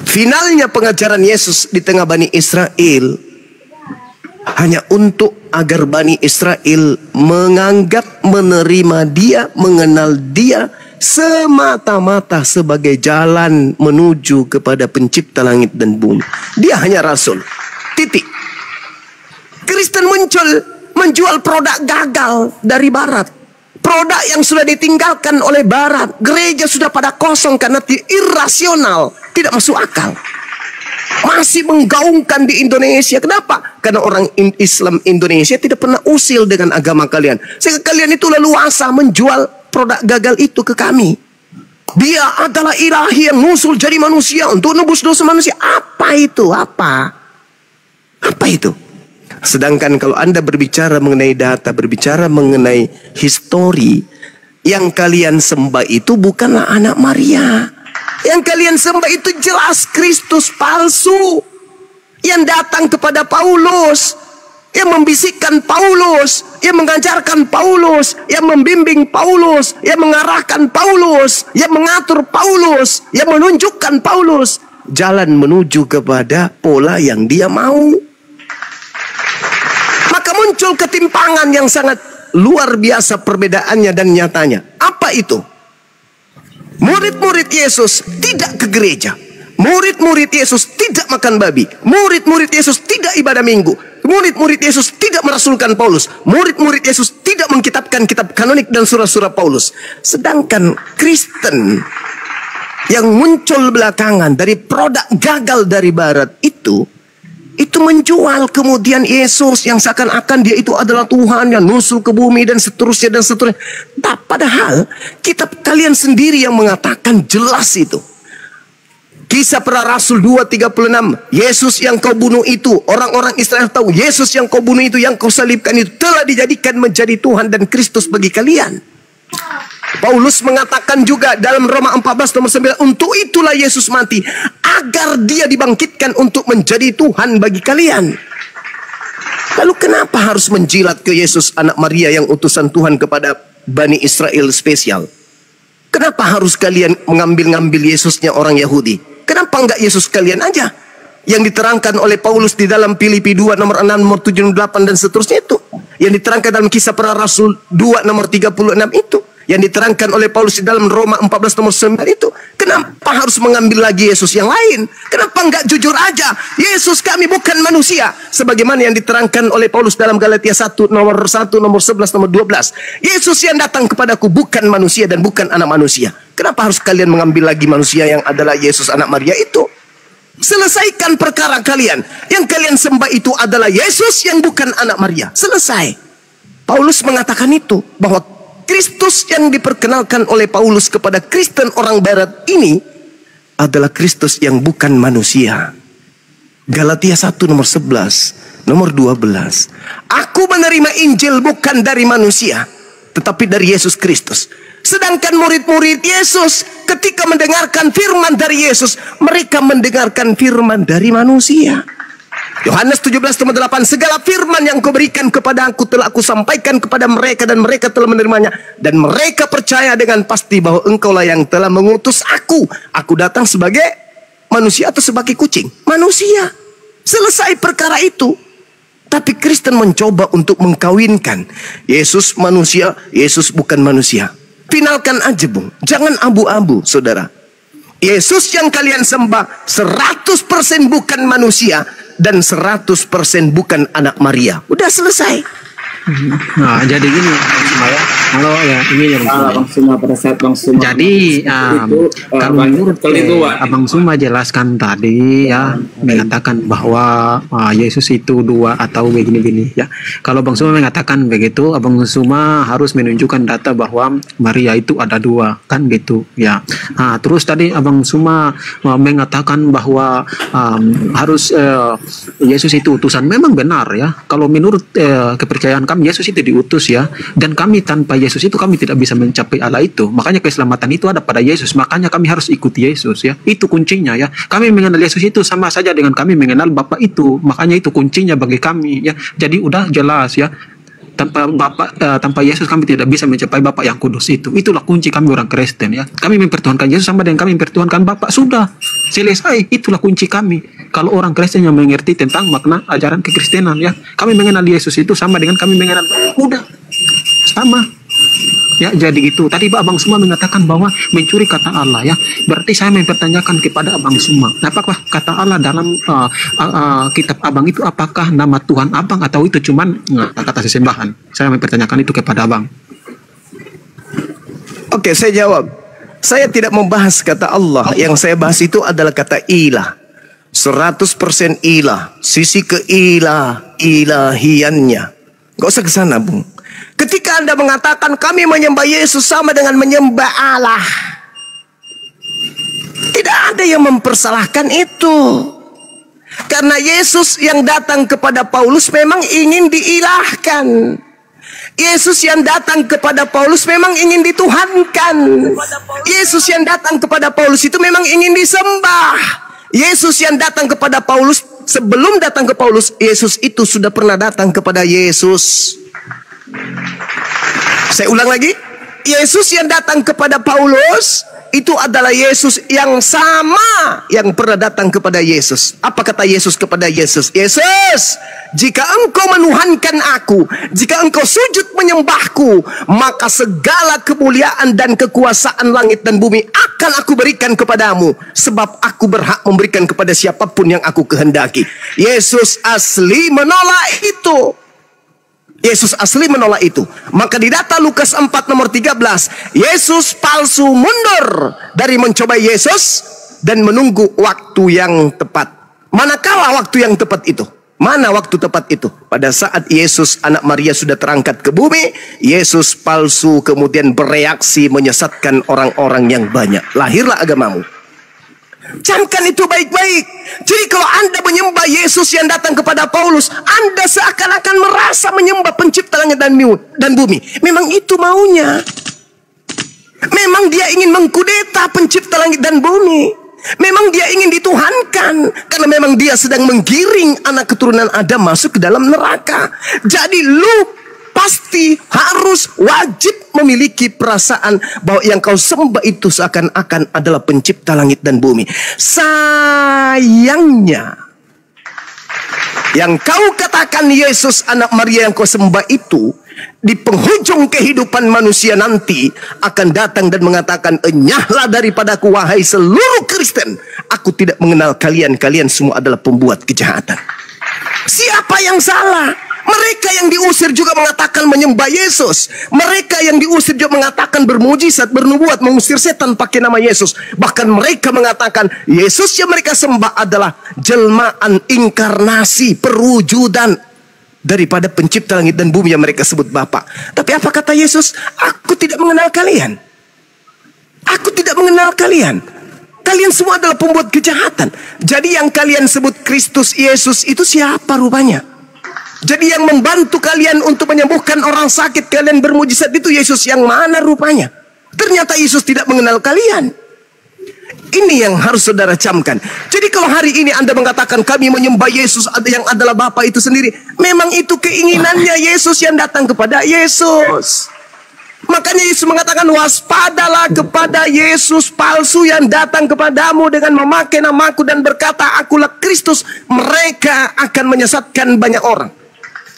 Finalnya pengajaran Yesus di tengah Bani Israel hanya untuk agar Bani Israel menganggap, menerima dia, mengenal dia semata-mata sebagai jalan menuju kepada pencipta langit dan bumi. Dia hanya rasul. Titik. Kristen menjual produk gagal dari barat. Produk yang sudah ditinggalkan oleh barat. Gereja sudah pada kosong karena irasional, tidak masuk akal. Masih menggaungkan di Indonesia. Kenapa? Karena orang Islam Indonesia tidak pernah usil dengan agama kalian. Sehingga kalian itu leluasa menjual produk gagal itu ke kami. Dia adalah ilahi yang nusul jadi manusia untuk nebus dosa manusia. Apa itu? Apa itu? Sedangkan kalau Anda berbicara mengenai data, berbicara mengenai histori, yang kalian sembah itu bukanlah anak Maria. Yang kalian sembah itu jelas Kristus palsu, yang datang kepada Paulus, yang membisikkan Paulus, yang mengajarkan Paulus, yang membimbing Paulus, yang mengarahkan Paulus, yang mengatur Paulus, yang menunjukkan Paulus. jalan menuju kepada pola yang dia mau. Maka muncul ketimpangan yang sangat luar biasa perbedaannya dan nyatanya. Apa itu? Murid-murid Yesus tidak ke gereja. Murid-murid Yesus tidak makan babi. Murid-murid Yesus tidak ibadah minggu. Murid-murid Yesus tidak merasulkan Paulus. Murid-murid Yesus tidak mengkitabkan kitab kanonik dan surah-surah Paulus. Sedangkan Kristen yang muncul belakangan dari produk gagal dari barat itu menjual kemudian Yesus yang seakan-akan dia itu adalah Tuhan yang nusul ke bumi dan seterusnya dan seterusnya. Tak, padahal kitab kalian sendiri yang mengatakan jelas itu. Kisah Para Rasul 2:36, Yesus yang kau bunuh itu, orang-orang Israel tahu Yesus yang kau bunuh itu, yang kau salibkan itu telah dijadikan menjadi Tuhan dan Kristus bagi kalian. Paulus mengatakan juga dalam Roma 14:9, untuk itulah Yesus mati, agar dia dibangkitkan untuk menjadi Tuhan bagi kalian. Lalu kenapa harus menjilat ke Yesus anak Maria yang utusan Tuhan kepada Bani Israel spesial? Kenapa harus kalian mengambil-ngambil Yesusnya orang Yahudi? Kenapa enggak Yesus kalian aja? Yang diterangkan oleh Paulus di dalam Filipi 2 nomor 6, nomor 7, 8 dan seterusnya itu. Yang diterangkan dalam Kisah Para Rasul 2 nomor 36 itu. Yang diterangkan oleh Paulus di dalam Roma 14 nomor 9 itu. Kenapa harus mengambil lagi Yesus yang lain? Kenapa enggak jujur aja? Yesus kami bukan manusia. Sebagaimana yang diterangkan oleh Paulus dalam Galatia 1 nomor 1, nomor 11, nomor 12. Yesus yang datang kepadaku bukan manusia dan bukan anak manusia. Kenapa harus kalian mengambil lagi manusia yang adalah Yesus anak Maria itu? Selesaikan perkara kalian. Yang kalian sembah itu adalah Yesus yang bukan anak Maria. Selesai. Paulus mengatakan itu, bahwa Kristus yang diperkenalkan oleh Paulus kepada Kristen orang barat ini adalah Kristus yang bukan manusia. Galatia 1 nomor 11, nomor 12. Aku menerima Injil bukan dari manusia, tetapi dari Yesus Kristus. Sedangkan murid-murid Yesus ketika mendengarkan firman dari Yesus, mereka mendengarkan firman dari manusia. Yohanes 17:8, segala firman yang kau berikan kepada aku telah aku sampaikan kepada mereka dan mereka telah menerimanya. Dan mereka percaya dengan pasti bahwa engkaulah yang telah mengutus aku. Aku datang sebagai manusia atau sebagai kucing? Manusia. Selesai perkara itu. Tapi Kristen mencoba untuk mengkawinkan Yesus manusia, Yesus bukan manusia. Finalkan aja, Bung. Jangan abu-abu, saudara. Yesus yang kalian sembah 100% bukan manusia dan 100% bukan anak Maria. Udah selesai. Nah, jadi gini, ya. Halo ya, ini ya Bang Suma pada saat Bang Suma. Jadi kalau menurut Abang Suma jelaskan tadi ya, mengatakan bahwa Yesus itu dua atau begini-begini ya. Kalau Bang Suma mengatakan begitu, Abang Suma harus menunjukkan data bahwa Maria itu ada dua, kan gitu ya. Nah, terus tadi Abang Suma mengatakan bahwa harus Yesus itu utusan. Memang benar ya. Kalau menurut kepercayaan kami, Yesus itu diutus ya, dan kami tanpa Yesus itu kami tidak bisa mencapai Allah itu. Makanya keselamatan itu ada pada Yesus. Makanya kami harus ikuti Yesus ya. Itu kuncinya ya. Kami mengenal Yesus itu sama saja dengan kami mengenal Bapa itu. Makanya itu kuncinya bagi kami ya. Jadi udah jelas ya. Tanpa Yesus kami tidak bisa mencapai Bapa yang kudus itu. Itulah kunci kami orang Kristen ya. Kami mempertuhankan Yesus sama dengan kami mempertuhankan Bapa. Sudah selesai. Itulah kunci kami. Kalau orang Kristen yang mengerti tentang makna ajaran kekristenan ya, kami mengenal Yesus itu sama dengan kami mengenal Bapa. Udah sama ya. Jadi itu tadi Abang Suma mengatakan bahwa mencuri kata Allah ya. Berarti saya mempertanyakan kepada Abang Suma, apakah kata Allah dalam kitab Abang itu apakah nama Tuhan Abang atau itu cuman kata sesembahan? Saya mempertanyakan itu kepada Abang. Oke, saya jawab. Saya tidak membahas kata Allah. Yang saya bahas itu adalah kata ilah. 100% ilah. Sisi ilahiannya. Gak usah ke sana, Bung. Ketika Anda mengatakan kami menyembah Yesus sama dengan menyembah Allah, tidak ada yang mempersalahkan itu. Karena Yesus yang datang kepada Paulus memang ingin diilahkan. Yesus yang datang kepada Paulus memang ingin dituhankan. Yesus yang datang kepada Paulus itu memang ingin disembah. Yesus yang datang kepada Paulus, sebelum datang ke Paulus, Yesus itu sudah pernah datang kepada Yesus. Saya ulang lagi. Yesus yang datang kepada Paulus itu adalah Yesus yang sama yang pernah datang kepada Yesus. Apa kata Yesus kepada Yesus? Yesus, jika engkau menuhankan aku, jika engkau sujud menyembahku, maka segala kemuliaan dan kekuasaan langit dan bumi akan aku berikan kepadamu, sebab aku berhak memberikan kepada siapapun yang aku kehendaki. Yesus asli menolak itu. Yesus asli menolak itu. Maka di data Lukas 4 nomor 13, Yesus palsu mundur dari mencoba Yesus dan menunggu waktu yang tepat. Manakala waktu yang tepat itu? Mana waktu tepat itu? Pada saat Yesus anak Maria sudah terangkat ke bumi, Yesus palsu kemudian bereaksi menyesatkan orang-orang yang banyak. Lahirlah agamamu. Camkan itu baik-baik. Jadi kalau Anda menyembah Yesus yang datang kepada Paulus, Anda seakan-akan merasa menyembah pencipta langit dan bumi. Memang itu maunya. Memang dia ingin mengkudeta pencipta langit dan bumi. Memang dia ingin dituhankan. Karena memang dia sedang menggiring anak keturunan Adam masuk ke dalam neraka. Jadi lu pasti harus wajib memiliki perasaan bahwa yang kau sembah itu seakan-akan adalah pencipta langit dan bumi. Sayangnya, yang kau katakan Yesus anak Maria yang kau sembah itu, di penghujung kehidupan manusia nanti akan datang dan mengatakan, enyahlah daripadaku wahai seluruh Kristen, aku tidak mengenal kalian, kalian semua adalah pembuat kejahatan. Siapa yang salah? Mereka yang diusir juga mengatakan menyembah Yesus. Mereka yang diusir juga mengatakan bermujizat, bernubuat, mengusir setan pakai nama Yesus. Bahkan mereka mengatakan Yesus yang mereka sembah adalah jelmaan, inkarnasi, perwujudan daripada pencipta langit dan bumi yang mereka sebut Bapa. Tapi apa kata Yesus? Aku tidak mengenal kalian. Aku tidak mengenal kalian. Kalian semua adalah pembuat kejahatan. Jadi yang kalian sebut Kristus Yesus itu siapa rupanya? Jadi yang membantu kalian untuk menyembuhkan orang sakit, kalian bermujizat itu Yesus yang mana rupanya? Ternyata Yesus tidak mengenal kalian. Ini yang harus saudara camkan. Jadi kalau hari ini Anda mengatakan kami menyembah Yesus yang adalah Bapa itu sendiri, memang itu keinginannya Yesus yang datang kepada Yesus. Makanya Yesus mengatakan waspadalah kepada Yesus palsu yang datang kepadamu dengan memakai namaku dan berkata akulah Kristus. Mereka akan menyesatkan banyak orang.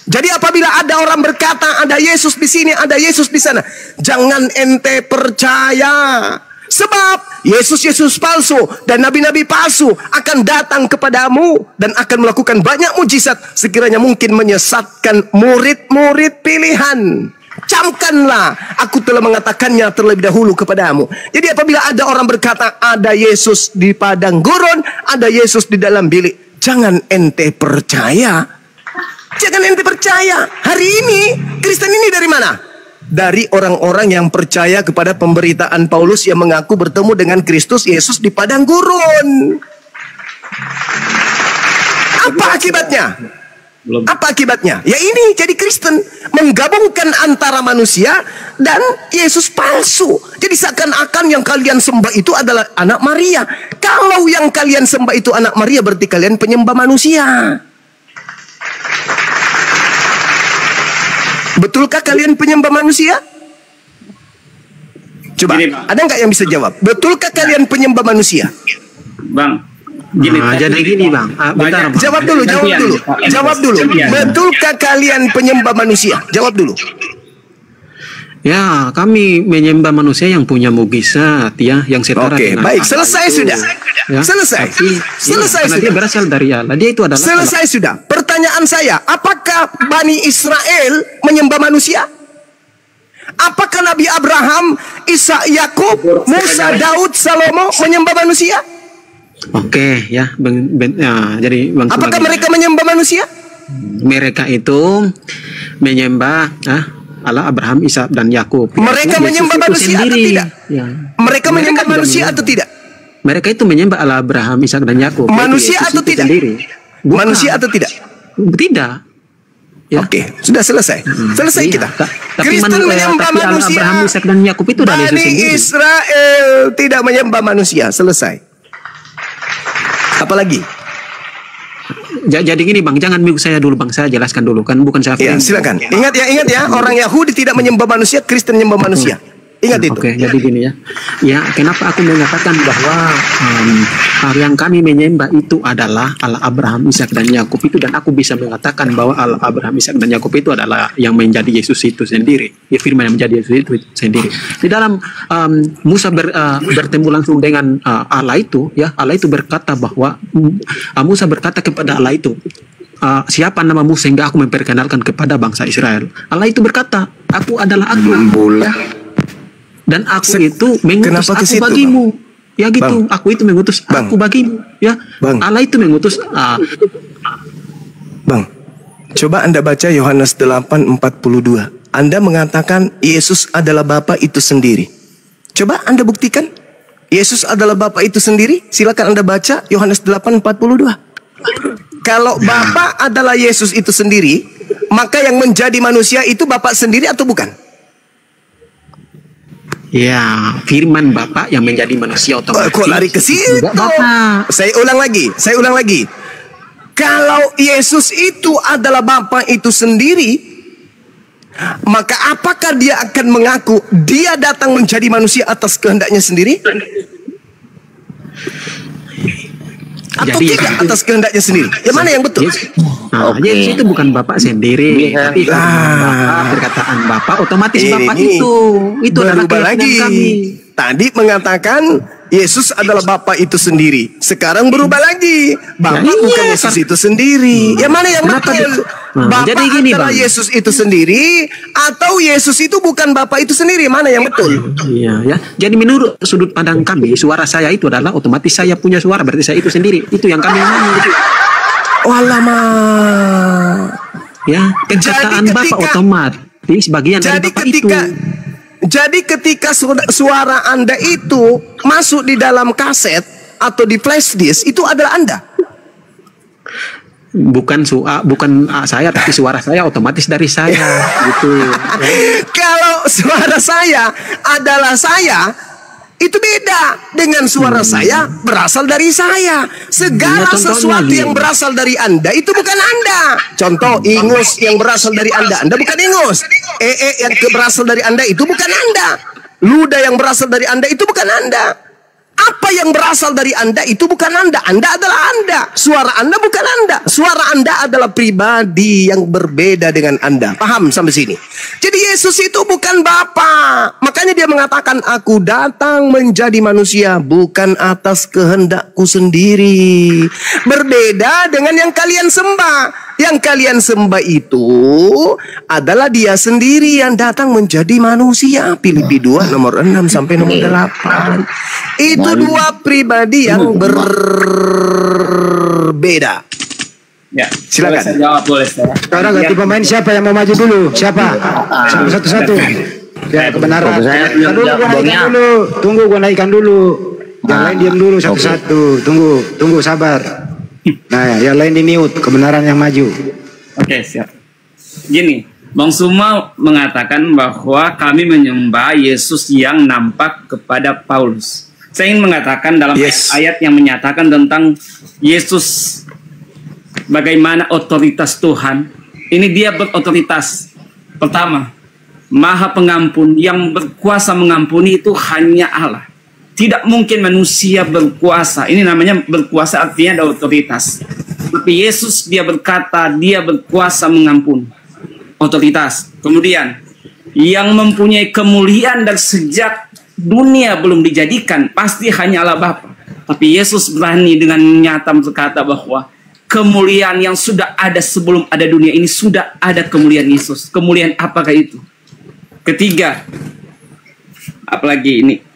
Jadi apabila ada orang berkata ada Yesus di sini, ada Yesus di sana, jangan ente percaya. Sebab Yesus palsu dan nabi-nabi palsu akan datang kepadamu dan akan melakukan banyak mujizat sekiranya mungkin menyesatkan murid-murid pilihan. Camkanlah, aku telah mengatakannya terlebih dahulu kepadamu. Jadi apabila ada orang berkata ada Yesus di padang gurun, ada Yesus di dalam bilik, jangan ente percaya. Jangan ente percaya. Hari ini Kristen ini dari mana? Dari orang-orang yang percaya kepada pemberitaan Paulus yang mengaku bertemu dengan Kristus Yesus di padang gurun. Apa akibatnya? Apa akibatnya? Ya ini jadi Kristen, menggabungkan antara manusia dan Yesus palsu. Jadi seakan-akan yang kalian sembah itu adalah anak Maria. Kalau yang kalian sembah itu anak Maria, berarti kalian penyembah manusia. Betulkah kalian penyembah manusia? Coba, ada nggak yang bisa jawab? Betulkah kalian penyembah manusia? Bang, gini, jadi gini bang, bentar, bang. Jawab dulu. Betulkah kalian penyembah manusia? Jawab dulu. Ya, kami menyembah manusia yang punya mukjizat, ya, yang setara. Oke, baik, selesai itu, sudah. Ya, selesai. Selesai sudah. Dia berasal dari Allah. Dia itu adalah selesai Allah. Sudah. Pertanyaan saya, apakah Bani Israel menyembah manusia? Apakah Nabi Abraham, Ishak, Yakub, Musa, Daud, Salomo menyembah manusia? Oke, ya, jadi bang. Apakah mereka menyembah manusia? Mereka itu menyembah Allah, Abraham, Ishak dan Yakub. Mereka menyembah manusia atau tidak? Ya. Mereka menyembah manusia atau tidak? Mereka itu menyembah Allah, Abraham, Ishak dan Yakub. Manusia atau tidak? Manusia atau tidak? Tidak. Ya. Oke, sudah selesai. Selesai kita. Kristen menyembah manusia. Abraham, Ishak dan Yakub itu dari Yesus sendiri. Bani Israel tidak menyembah manusia. Selesai. Apalagi? Jadi gini bang, jangan minggu saya dulu bang, saya jelaskan dulu kan, bukan saya. Ya, silakan. Ingat ya, orang Yahudi tidak menyembah manusia, Kristen menyembah manusia. Ingat itu. Oke, jadi gini ya. Ya, kenapa aku mengatakan bahwa yang kami menyembah itu adalah Allah Abraham, Ishak dan Yakub itu, dan aku bisa mengatakan bahwa Allah Abraham, Ishak dan Yakub itu adalah yang menjadi Yesus itu sendiri. Ya, firman yang menjadi Yesus itu sendiri. Di dalam Musa bertemu langsung dengan Allah itu, ya, Allah itu berkata bahwa Musa berkata kepada Allah itu, siapa namamu sehingga aku memperkenalkan kepada bangsa Israel. Allah itu berkata, aku adalah aku. Dan aku itu mengutus aku bagimu. Ya gitu, aku itu mengutus aku bagimu. Ya, Allah itu mengutus. Bang, coba Anda baca Yohanes 8:42. Anda mengatakan Yesus adalah Bapa itu sendiri. Coba Anda buktikan Yesus adalah Bapa itu sendiri. Silakan Anda baca Yohanes 8:42. Kalau Bapa adalah Yesus itu sendiri, maka yang menjadi manusia itu Bapa sendiri atau bukan? Ya, firman Bapa yang menjadi manusia otomatis. Kok lari ke situ? Saya ulang lagi. Kalau Yesus itu adalah Bapa itu sendiri, maka apakah dia akan mengaku dia datang menjadi manusia atas kehendaknya sendiri? Atau jadi, tidak atas kehendaknya sendiri? Yang mana yang betul? Yesus itu bukan Bapak sendiri, tapi Bapak, perkataan Bapak otomatis Bapak itu adalah lagi. Kami. Tadi mengatakan Yesus adalah Bapa itu sendiri. Sekarang berubah lagi. Bapa bukan Yesus itu sendiri. Yang mana yang betul? Bapa jadi gini, adalah Yesus itu sendiri, atau Yesus itu bukan Bapa itu sendiri? Mana yang betul? Iya, ya. Jadi menurut sudut pandang kami, suara saya itu adalah otomatis saya punya suara, berarti saya itu sendiri. Itu yang kami ngomong. Oh lama. Ya, perkataan Bapak otomatis bagian dari Bapak itu. Jadi ketika suara Anda itu masuk di dalam kaset atau di flash disk, itu adalah Anda. Bukan saya, tapi suara saya otomatis dari saya gitu. Kalau suara saya adalah saya, itu beda dengan suara saya berasal dari saya. Segala sesuatu yang berasal dari Anda itu bukan Anda. Contoh, ingus yang berasal dari Anda bukan ingus. Yang berasal dari Anda itu bukan Anda. Ludah yang berasal dari Anda itu bukan Anda. Apa yang berasal dari Anda itu bukan Anda. Anda adalah Anda. Suara Anda bukan Anda. Suara Anda adalah pribadi yang berbeda dengan Anda. Paham sampai sini? Jadi Yesus itu bukan Bapa. Makanya dia mengatakan, aku datang menjadi manusia bukan atas kehendakku sendiri. Berbeda dengan yang kalian sembah. Yang kalian sembah itu adalah dia sendiri yang datang menjadi manusia. Filipi 2 nomor 6 sampai nomor 8. Itu dua pribadi yang berbeda. Ya, silakan. Saya jawab boleh, Saudara. Sekarang ganti pemain, siapa yang mau maju dulu? Siapa? Satu-satu. Ya, kebenaran. Tunggu gua naikkan dulu. Yang lain diam dulu satu-satu. Tunggu sabar. Nah, yang lain di mute, kebenaran yang maju. Oke, siap. Gini, Bang Suma mengatakan bahwa kami menyembah Yesus yang nampak kepada Paulus. Saya ingin mengatakan dalam ayat yang menyatakan tentang Yesus bagaimana otoritas Tuhan. Ini dia berotoritas. Pertama, Maha Pengampun, yang berkuasa mengampuni itu hanya Allah. Tidak mungkin manusia berkuasa. Ini namanya berkuasa, artinya ada otoritas. Tapi Yesus dia berkata, dia berkuasa mengampuni. Otoritas. Kemudian, yang mempunyai kemuliaan dari sejak dunia belum dijadikan, pasti hanya Allah Bapa. Tapi Yesus berani dengan nyata berkata bahwa kemuliaan yang sudah ada sebelum ada dunia ini, sudah ada kemuliaan Yesus. Kemuliaan apakah itu? Ketiga, apalagi ini,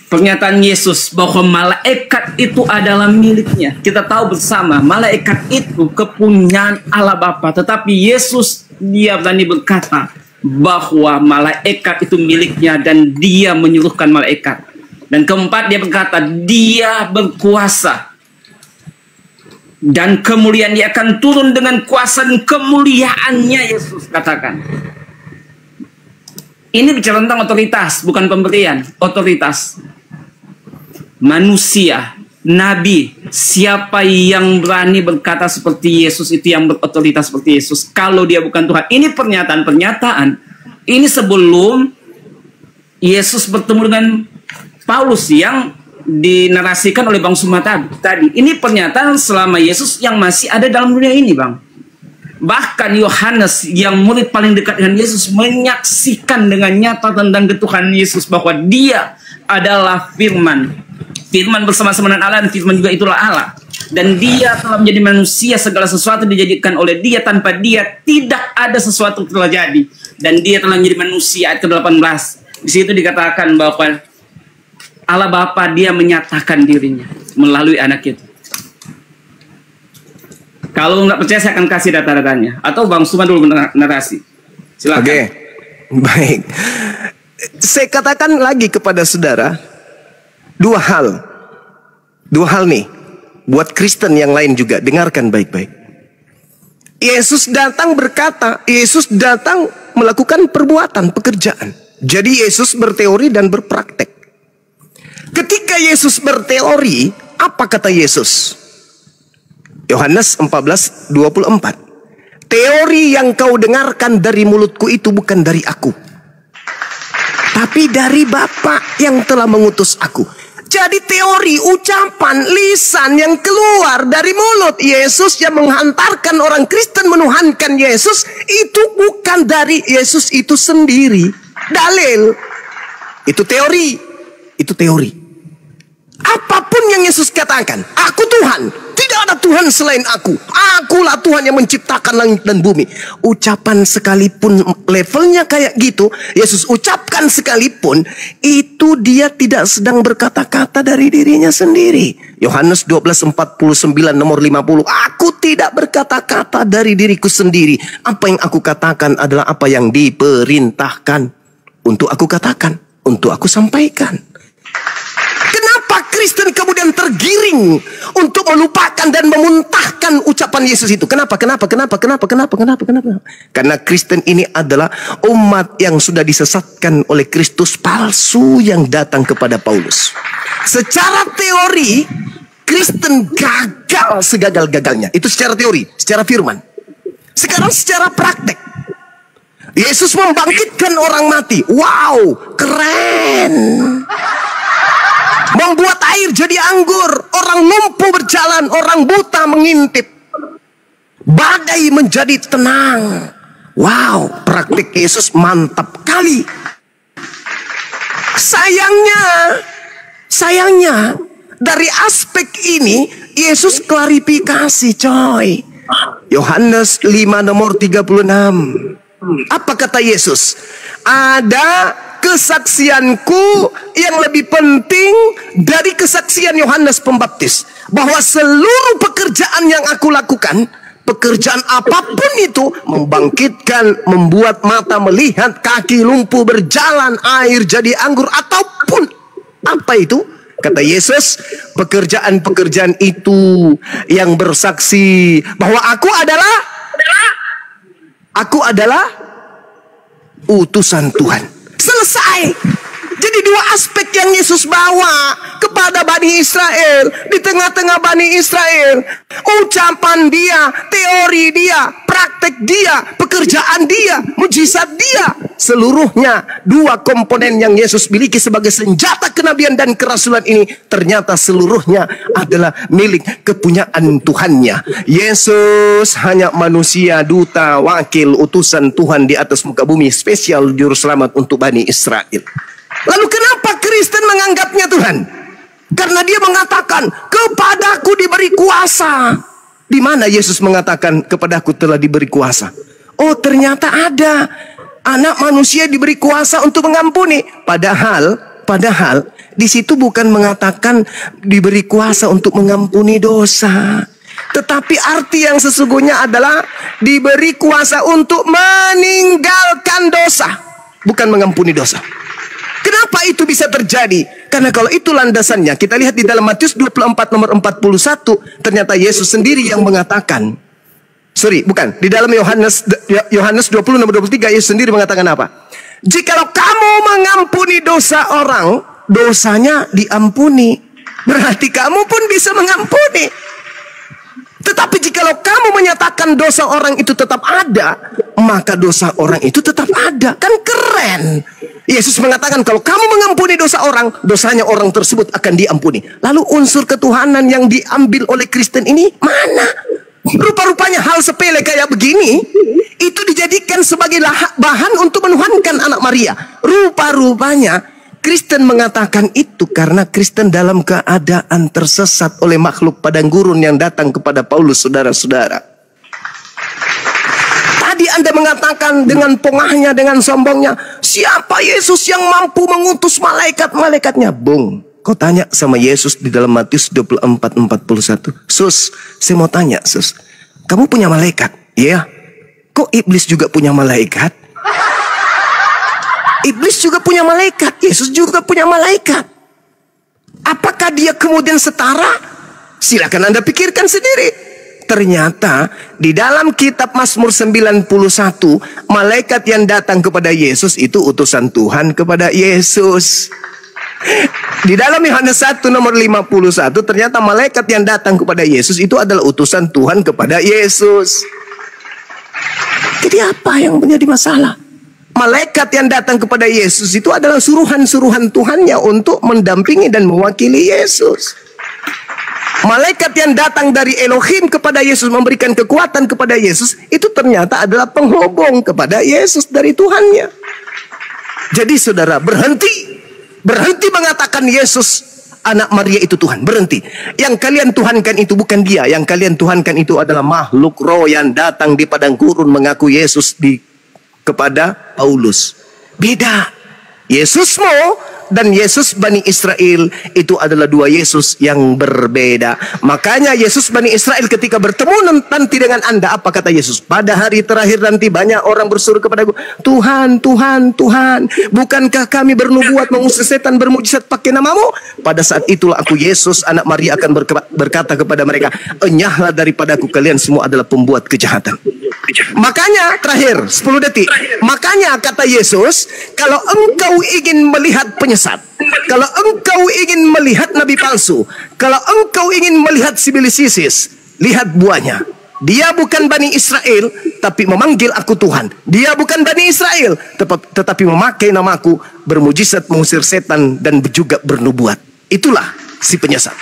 pernyataan Yesus bahwa malaikat itu adalah miliknya. Kita tahu bersama, malaikat itu kepunyaan Allah Bapa. Tetapi Yesus dia berani berkata bahwa malaikat itu miliknya dan dia menyuruhkan malaikat. Dan keempat, dia berkata dia berkuasa. Dan kemuliaan dia akan turun dengan kuasa dan kemuliaannya, Yesus katakan. Ini bicara tentang otoritas, bukan pemberian. Otoritas. Manusia, nabi, siapa yang berani berkata seperti Yesus itu, yang berotoritas seperti Yesus, kalau dia bukan Tuhan. Ini pernyataan-pernyataan. Ini sebelum Yesus bertemu dengan Paulus yang dinarasikan oleh Bang Suma tadi. Ini pernyataan selama Yesus yang masih ada dalam dunia ini, Bang. Bahkan Yohanes yang murid paling dekat dengan Yesus menyaksikan dengan nyata tentang ketuhanan Yesus, bahwa dia adalah firman. Firman bersama-sama dengan Allah, dan firman juga itulah Allah. Dan dia telah menjadi manusia, segala sesuatu dijadikan oleh dia, tanpa dia tidak ada sesuatu telah jadi. Dan dia telah menjadi manusia, ayat ke-18. Di situ dikatakan bahwa Allah Bapa dia menyatakan dirinya melalui anak itu. Kalau nggak percaya saya akan kasih data-datanya. Atau Bang Suma dulu narasi. Silakan. Oke, baik. Saya katakan lagi kepada saudara, dua hal nih, buat Kristen yang lain juga, dengarkan baik-baik. Yesus datang berkata, Yesus datang melakukan perbuatan, pekerjaan. Jadi Yesus berteori dan berpraktek. Ketika Yesus berteori, apa kata Yesus? Yohanes 14:24. Teori yang kau dengarkan dari mulutku itu bukan dari aku, tapi dari Bapa yang telah mengutus aku. Jadi teori, ucapan, lisan yang keluar dari mulut Yesus yang menghantarkan orang Kristen menuhankan Yesus, itu bukan dari Yesus itu sendiri. Dalil. Itu teori. Itu teori. Apapun yang Yesus katakan, aku Tuhan, tidak ada Tuhan selain aku, akulah Tuhan yang menciptakan langit dan bumi. Ucapan sekalipun levelnya kayak gitu, Yesus ucapkan sekalipun, itu dia tidak sedang berkata-kata dari dirinya sendiri. Yohanes 12:49 nomor 50, aku tidak berkata-kata dari diriku sendiri. Apa yang aku katakan adalah apa yang diperintahkan untuk aku katakan, untuk aku sampaikan. Kenapa Kristen kemudian tergiring untuk melupakan dan memuntahkan ucapan Yesus itu? Kenapa? Karena Kristen ini adalah umat yang sudah disesatkan oleh Kristus palsu yang datang kepada Paulus. Secara teori, Kristen gagal segagal-gagalnya. Itu secara teori, secara firman. Sekarang secara praktek. Yesus membangkitkan orang mati. Wow, keren. Membuat air jadi anggur, orang lumpuh berjalan, orang buta mengintip, badai menjadi tenang. Wow, praktik Yesus mantap kali. Sayangnya dari aspek ini Yesus klarifikasi, coy. Yohanes 5 nomor 36. Apa kata Yesus? Ada kesaksianku yang lebih penting dari kesaksian Yohanes Pembaptis, bahwa seluruh pekerjaan yang aku lakukan, pekerjaan apapun itu, membangkitkan, membuat mata melihat, kaki lumpuh berjalan, air jadi anggur, ataupun apa itu, kata Yesus, pekerjaan-pekerjaan itu yang bersaksi bahwa aku adalah utusan Tuhan. Selesai. Jadi dua aspek yang Yesus bawa kepada Bani Israel, di tengah-tengah Bani Israel, ucapan dia, teori dia, praktek dia, pekerjaan dia, mujizat dia, seluruhnya dua komponen yang Yesus miliki sebagai senjata kenabian dan kerasulan ini ternyata seluruhnya adalah milik kepunyaan Tuhannya. Yesus hanya manusia, duta, wakil, utusan Tuhan di atas muka bumi, spesial juru selamat untuk Bani Israel. Lalu kenapa Kristen menganggapnya Tuhan? Karena dia mengatakan, kepadaku diberi kuasa. Di mana Yesus mengatakan kepadaku telah diberi kuasa? Oh, ternyata ada. Anak manusia diberi kuasa untuk mengampuni. Padahal di situ bukan mengatakan diberi kuasa untuk mengampuni dosa. Tetapi arti yang sesungguhnya adalah diberi kuasa untuk meninggalkan dosa, bukan mengampuni dosa. Kenapa itu bisa terjadi? Karena kalau itu landasannya, kita lihat di dalam Matius 24 nomor 41, ternyata Yesus sendiri yang mengatakan. Di dalam Yohanes 20 nomor 23, Yesus sendiri mengatakan apa? Jikalau kamu mengampuni dosa orang, dosanya diampuni. Berarti kamu pun bisa mengampuni. Tetapi jikalau kamu menyatakan dosa orang itu tetap ada, maka dosa orang itu tetap ada. Kan keren. Yesus mengatakan kalau kamu mengampuni dosa orang, dosanya orang tersebut akan diampuni. Lalu unsur ketuhanan yang diambil oleh Kristen ini mana? Rupa-rupanya hal sepele kayak begini itu dijadikan sebagai bahan untuk menuhankan anak Maria. Rupa-rupanya Kristen mengatakan itu karena Kristen dalam keadaan tersesat oleh makhluk padang gurun yang datang kepada Paulus, saudara-saudara. Tadi Anda mengatakan dengan pongahnya, dengan sombongnya, siapa Yesus yang mampu mengutus malaikat-malaikatnya? Bung, kau tanya sama Yesus di dalam Matius 24:41. Sus, saya mau tanya, Sus, kamu punya malaikat? Iya. Kok iblis juga punya malaikat? Iblis juga punya malaikat, Yesus juga punya malaikat. Apakah dia kemudian setara? Silakan Anda pikirkan sendiri. Ternyata di dalam kitab Mazmur 91, malaikat yang datang kepada Yesus itu utusan Tuhan kepada Yesus. Di dalam Yohanes 1 nomor 51, ternyata malaikat yang datang kepada Yesus itu adalah utusan Tuhan kepada Yesus. Jadi apa yang menjadi masalah? Malaikat yang datang kepada Yesus itu adalah suruhan-suruhan Tuhannya untuk mendampingi dan mewakili Yesus. Malaikat yang datang dari Elohim kepada Yesus, memberikan kekuatan kepada Yesus, itu ternyata adalah penghubung kepada Yesus dari Tuhannya. Jadi saudara, berhenti mengatakan Yesus anak Maria itu Tuhan. Berhenti. Yang kalian tuhankan itu bukan dia. Yang kalian tuhankan itu adalah makhluk roh yang datang di padang gurun mengaku Yesus kepada Paulus. Beda. Yesusmu dan Yesus Bani Israel itu adalah dua Yesus yang berbeda. Makanya Yesus Bani Israel ketika bertemu nanti dengan Anda, apa kata Yesus? Pada hari terakhir nanti banyak orang berseru kepadaku, Tuhan, Tuhan, Tuhan, bukankah kami bernubuat mengusir setan bermujizat pakai namamu? Pada saat itulah aku Yesus anak Maria akan berkata kepada mereka, enyahlah daripadaku, kalian semua adalah pembuat kejahatan. Makanya terakhir 10 detik. Makanya kata Yesus, kalau engkau ingin melihat penyesat, kalau engkau ingin melihat nabi palsu, kalau engkau ingin melihat sibilisisis, lihat buahnya. Dia bukan Bani Israel, tapi memanggil aku Tuhan. Dia bukan Bani Israel, tetapi memakai namaku, bermujizat mengusir setan dan juga bernubuat. Itulah si penyesat.